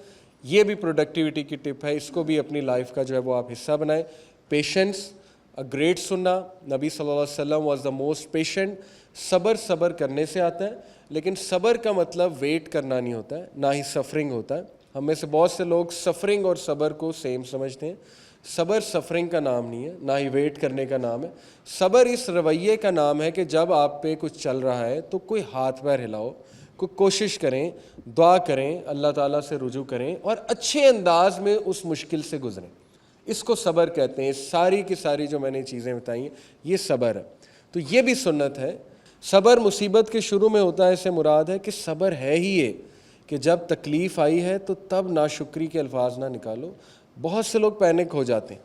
یہ بھی پروڈکٹیوٹی کی ٹپ ہے, اس کو بھی اپنی لائف کا جو ہے وہ آپ حصہ بنائیں. پیشنس, اے گریٹ سنہ. نبی صلی اللہ علیہ وسلم واز دا موسٹ پیشنٹ. صبر کرنے سے آتا ہے, لیکن صبر کا مطلب ویٹ کرنا نہیں ہوتا ہے, نہ ہی سفرنگ ہوتا ہے. ہم میں سے بہت سے لوگ سفرنگ اور صبر کو سیم سمجھتے ہیں. صبر سفرنگ کا نام نہیں ہے, نہ ہی ویٹ کرنے کا نام ہے. صبر اس رویے کا نام ہے کہ جب آپ پہ کچھ چل رہا ہے تو کوئی ہاتھ پیر ہلاؤ, کوئی کوشش کریں, دعا کریں, اللہ تعالیٰ سے رجوع کریں اور اچھے انداز میں اس مشکل سے گزریں. اس کو صبر کہتے ہیں. ساری کی ساری جو میں نے چیزیں بتائی ہیں یہ صبر ہے. تو یہ بھی سنت ہے. صبر مصیبت کے شروع میں ہوتا ہے, اس سے مراد ہے کہ صبر ہے ہی یہ کہ جب تکلیف آئی ہے تو تب ناشکری کے الفاظ نہ نکالو. بہت سے لوگ پینک ہو جاتے ہیں,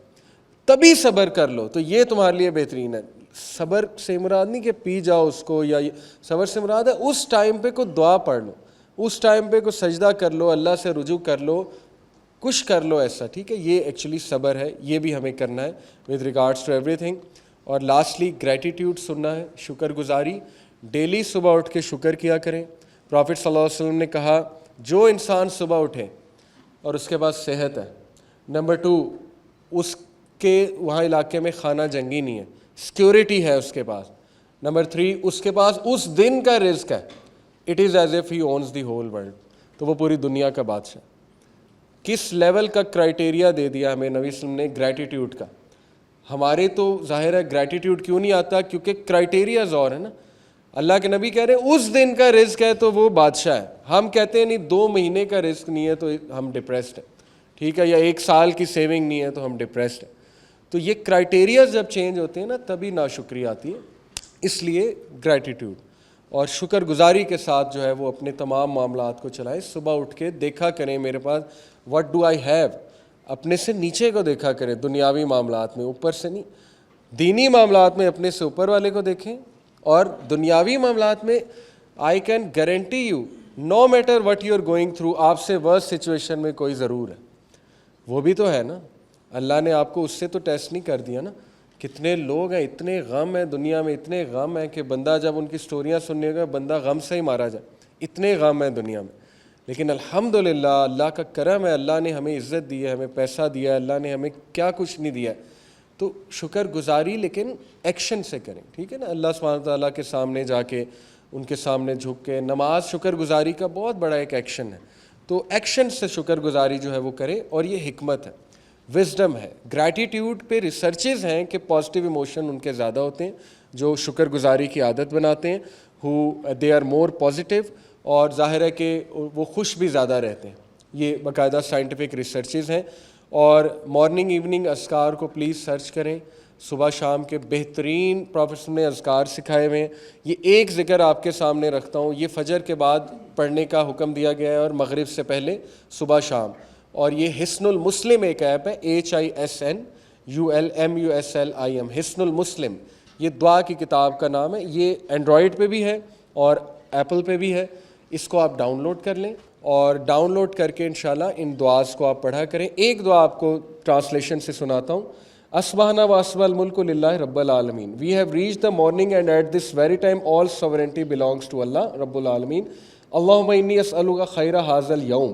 تبھی صبر کر لو تو یہ تمہارے لیے بہترین ہے. صبر سے مراد نہیں کہ پی جاؤ اس کو, یا صبر سے مراد ہے اس ٹائم پہ کوئی دعا پڑھ لو, اس ٹائم پہ کوئی سجدہ کر لو, اللہ سے رجوع کر لو, کچھ کر لو ایسا, ٹھیک ہے. یہ ایکچولی صبر ہے, یہ بھی ہمیں کرنا ہے with regards to everything. اور لاسٹلی گریٹیٹیوڈ سننا ہے, شکر گزاری. ڈیلی صبح اٹھ کے شکر کیا کریں. پروفٹ صلی اللہ علیہ وسلم نے کہا جو انسان صبح اٹھے اور اس کے پاس صحت ہے, نمبر 2 اس کے وہاں علاقے میں خانہ جنگی نہیں ہے, سیکیورٹی ہے اس کے پاس, نمبر 3 اس کے پاس اس دن کا رزق ہے, it is as if he owns the whole world, تو وہ پوری دنیا کا بادشاہ. کس لیول کا کرائٹیریا دے دیا ہمیں نبی صلی اللہ علیہ وسلم نے گریٹیٹیوڈ کا. ہمارے تو ظاہر ہے گریٹیٹیوڈ کیوں نہیں آتا, کیونکہ کرائٹیریاز اور ہے نا. اللہ کے نبی کہہ رہے ہیں اس دن کا رزق ہے تو وہ بادشاہ ہے. ہم کہتے ہیں نہیں 2 مہینے کا رزق نہیں ہے تو ہم ڈپریسڈ ہیں, ٹھیک ہے, یا 1 سال کی سیونگ نہیں ہے تو ہم ڈپریسڈ ہیں. تو یہ کرائٹیریاز جب چینج ہوتے ہیں نا تبھی ناشکری آتی ہے. اس لیے گریٹیٹیوڈ اور شکر گزاری کے ساتھ جو ہے وہ اپنے تمام معاملات کو چلائیں. صبح اٹھ کے دیکھا کریں میرے پاس واٹ ڈو آئی ہیو, اپنے سے نیچے کو دیکھا کریں, دنیاوی معاملات میں, اوپر سے نہیں. دینی معاملات میں اپنے سے اوپر والے کو دیکھیں, اور دنیاوی معاملات میں I can guarantee you no matter what you are going through, آپ سے ورس سچویشن میں کوئی ضرور ہے. وہ بھی تو ہے نا, اللہ نے آپ کو اس سے تو ٹیسٹ نہیں کر دیا نا. کتنے لوگ ہیں, اتنے غم ہیں دنیا میں, اتنے غم ہیں کہ بندہ جب ان کی سٹوریاں سننے گا بندہ غم سے ہی مارا جائے. اتنے غم ہیں دنیا میں, لیکن الحمدللہ اللہ کا کرم ہے, اللہ نے ہمیں عزت دی ہے, ہمیں پیسہ دیا ہے, اللہ نے ہمیں کیا کچھ نہیں دیا ہے. تو شکر گزاری لیکن ایکشن سے کریں, ٹھیک ہے نا. اللہ سبحانہ تعالیٰ کے سامنے جا کے, ان کے سامنے جھک کے, نماز شکر گزاری کا بہت بڑا ایک ایکشن ہے. تو ایکشن سے شکر گزاری جو ہے وہ کریں, اور یہ حکمت ہے, وزڈم ہے. گریٹیٹیوڈ پہ ریسرچز ہیں کہ پازیٹیو ایموشن ان کے زیادہ ہوتے ہیں جو شکر گزاری کی عادت بناتے ہیں, ہو دے آر مور پازیٹیو, اور ظاہر ہے کہ وہ خوش بھی زیادہ رہتے ہیں. یہ باقاعدہ سائنٹیفک ریسرچز ہیں. اور مارننگ ایوننگ اذکار کو پلیز سرچ کریں. صبح شام کے بہترین پروفیٹ نے اذکار سکھائے ہوئے ہیں. یہ ایک ذکر آپ کے سامنے رکھتا ہوں, یہ فجر کے بعد پڑھنے کا حکم دیا گیا ہے اور مغرب سے پہلے صبح شام. اور یہ حصن المسلم ایک ایپ ہے, HISNULMUSLIM, حصن المسلم, یہ دعا کی کتاب کا نام ہے. یہ اینڈرائڈ پہ بھی ہے اور ایپل پہ بھی ہے. اس کو آپ ڈاؤن لوڈ کر لیں اور ڈاؤن لوڈ کر کے انشاءاللہ ان دعاز کو آپ پڑھا کریں. ایک دعا آپ کو ٹرانسلیشن سے سناتا ہوں. اصبحنا واصبح الملک للہ رب العالمین. We have reach the morning and at this very time all sovereignty belongs to Allah رب العالمین. اللہم انی اسألک خیر ھذا اليوم.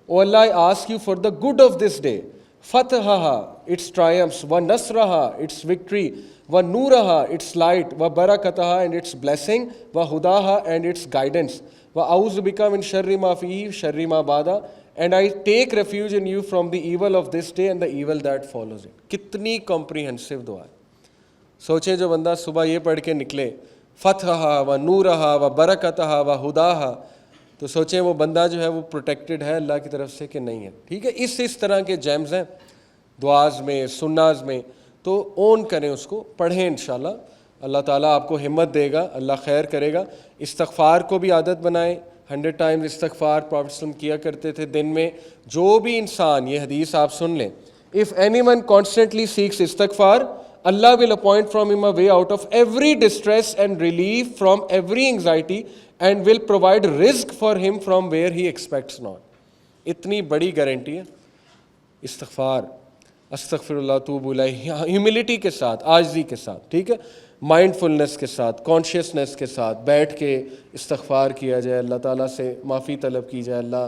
O Allah, I ask you for the good of this day, fathaha, its triumphs, wa nasraha, its victory, wa nouraha, its light, wa barakataha, and its blessing, wa hudaha, and its guidance, wa a'udhu bika min sharri ma fihi, sharri ma ba'da, and I take refuge in you from the evil of this day and the evil that follows it. کتنی comprehensive دعا ہے. سوچیں جو بندہ صبح یہ پڑھ کے نکلے, فتحہ و نورہا و برکتہا و ہداہا, تو سوچیں وہ بندہ جو ہے وہ پروٹیکٹڈ ہے اللہ کی طرف سے کہ نہیں ہے. ٹھیک ہے, اس طرح کے جیمز ہیں دعاز میں, سناز میں, تو اون کریں, اس کو پڑھیں انشاءاللہ. اللہ تعالیٰ آپ کو ہمت دے گا, اللہ خیر کرے گا. استغفار کو بھی عادت بنائیں. 100 ٹائمز استغفار پروفیٹ صلی اللہ علیہ وسلم کیا کرتے تھے دن میں. جو بھی انسان, یہ حدیث آپ سن لیں, if anyone constantly seeks استغفار, Allah will appoint from him a way out of every distress and relief from every anxiety and will provide rizq for him from where he expects not. اتنی بڑی guarantee ہے. استغفار, استغفر اللہ توب الیہ, humility کے ساتھ, عاجزی کے ساتھ, ٹھیک ہے, مائنڈ فلنس کے ساتھ, کانشیسنس کے ساتھ بیٹھ کے استغفار کیا جائے, اللہ تعالیٰ سے معافی طلب کی جائے, اللہ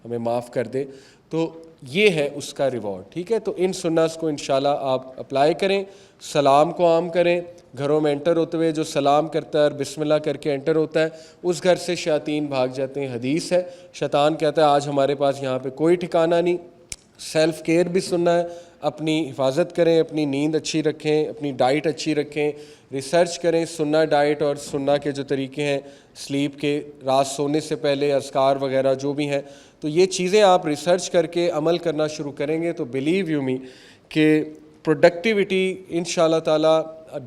ہمیں معاف کر دے, تو یہ ہے اس کا ریوارڈ. ٹھیک ہے, تو ان سنت کو انشاءاللہ آپ اپلائی کریں. سلام کو عام کریں. گھروں میں انٹر ہوتے ہوئے جو سلام کرتا ہے اور بسم اللہ کر کے انٹر ہوتا ہے, اس گھر سے شیاطین بھاگ جاتے ہیں. حدیث ہے, شیطان کہتا ہے آج ہمارے پاس یہاں پہ کوئی ٹھکانہ نہیں. سیلف کیئر بھی سننا ہے, اپنی حفاظت کریں, اپنی نیند اچھی رکھیں, اپنی ڈائٹ اچھی رکھیں, ریسرچ کریں سنہ ڈائٹ اور سنہ کے جو طریقے ہیں سلیپ کے, رات سونے سے پہلے اذکار وغیرہ جو بھی ہیں, تو یہ چیزیں آپ ریسرچ کر کے عمل کرنا شروع کریں گے تو بلیو یو می کہ پروڈکٹیوٹی انشاءاللہ تعالیٰ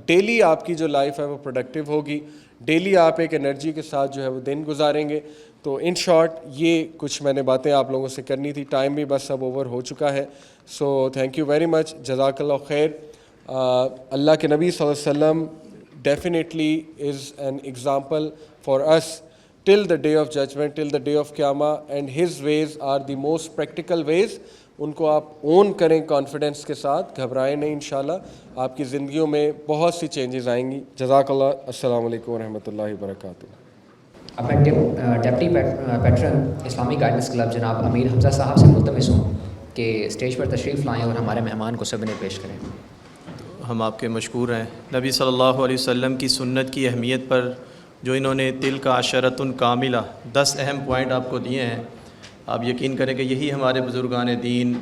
ڈیلی آپ کی جو لائف ہے وہ پروڈکٹیو ہوگی. ڈیلی آپ ایک انرجی کے ساتھ جو ہے وہ دن گزاریں گے. تو ان شارٹ یہ کچھ میں نے باتیں آپ لوگوں سے کرنی تھی. ٹائم بھی بس اب اوور ہو چکا ہے. سو تھینک یو ویری مچ, جزاک اللہ خیر. اللہ کے نبی صلی اللہ علیہ وسلم definitely is an example for us till the day of judgment, till the day of Qiyamah, and his ways are the most practical ways. ان کو آپ اون کریں کانفیڈنس کے ساتھ, گھبرائیں نہیں, انشاءاللہ آپ کی زندگیوں میں بہت سی چینجز آئیں گی. جزاک اللہ. السلام علیکم ورحمۃ اللہ وبرکاتہ. اب میں ڈپٹی پیٹرن اسلامی گائیڈنس کلب جناب امیر حمزہ صاحب سے ملتمس ہوں کہ اسٹیج پر تشریف لائیں اور ہمارے مہمان کو سب نے پیش کریں. ہم آپ کے مشکور ہیں. نبی صلی اللہ علیہ وسلم کی سنت کی اہمیت پر جو انہوں نے تل کا عشرۃ کاملہ 10 اہم پوائنٹ آپ کو دیے ہیں, آپ یقین کریں کہ یہی ہمارے بزرگان دین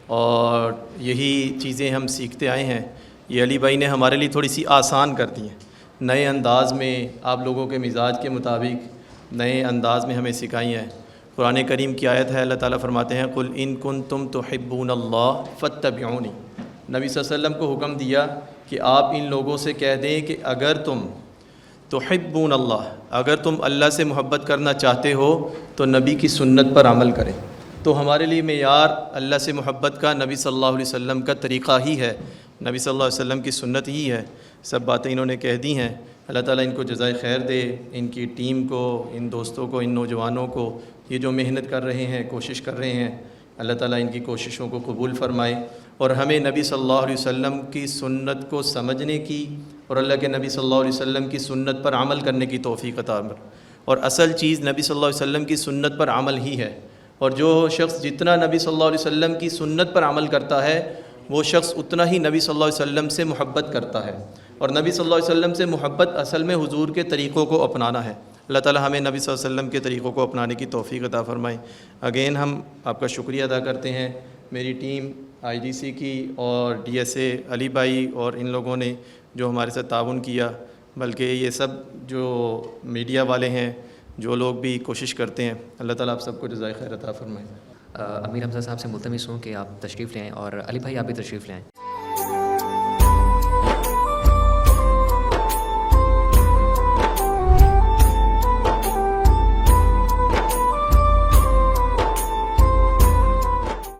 اور یہی چیزیں ہم سیکھتے آئے ہیں. یہ علی بھائی نے ہمارے لیے تھوڑی سی آسان کر دی ہیں, نئے انداز میں آپ لوگوں کے مزاج کے مطابق نئے انداز میں ہمیں سکھائی ہیں. قرآن کریم کی آیت ہے, اللہ تعالیٰ فرماتے ہیں قل ان کنتم تحبون اللہ فاتبعونی. نبی صلی اللہ علیہ وسلم کو حکم دیا کہ آپ ان لوگوں سے کہہ دیں کہ اگر تم تحبون اللہ, اگر تم اللہ سے محبت کرنا چاہتے ہو تو نبی کی سنت پر عمل کریں. تو ہمارے لیے معیار اللہ سے محبت کا نبی صلی اللہ علیہ وسلم کا طریقہ ہی ہے, نبی صلی اللہ علیہ وسلم کی سنت ہی ہے. سب باتیں انہوں نے کہہ دی ہیں. اللہ تعالیٰ ان کو جزائے خیر دے, ان کی ٹیم کو, ان دوستوں کو, ان نوجوانوں کو, یہ جو محنت کر رہے ہیں, کوشش کر رہے ہیں, اللہ تعالیٰ ان کی کوششوں کو قبول فرمائے اور ہمیں نبی صلی اللہ علیہ وسلم کی سنت کو سمجھنے کی اور اللہ کے نبی صلی اللہ علیہ وسلم کی سنت پر عمل کرنے کی توفیق عطا فرمائے. اور اصل چیز نبی صلی اللہ علیہ وسلم کی سنت پر عمل ہی ہے, اور جو شخص جتنا نبی صلی اللہ علیہ وسلم کی سنت پر عمل کرتا ہے وہ شخص اتنا ہی نبی صلی اللہ علیہ وسلم سے محبت کرتا ہے, اور نبی صلی اللہ علیہ وسلم سے محبت اصل میں حضور کے طریقوں کو اپنانا ہے. اللہ تعالیٰ ہمیں نبی صلی اللہ علیہ وسلم کے طریقوں کو اپنانے کی توفیق عطا فرمائے. اگین ہم آپ کا شکریہ ادا کرتے ہیں, میری ٹیم IGC کی اور DSA علی بھائی اور ان لوگوں نے جو ہمارے ساتھ تعاون کیا, بلکہ یہ سب جو میڈیا والے ہیں, جو لوگ بھی کوشش کرتے ہیں, اللہ تعالیٰ آپ سب کو جزائے خیر عطا فرمائے. امیر حمزہ صاحب سے ملتمس ہوں کہ آپ تشریف لیں اور علی بھائی آپ بھی تشریف لیں.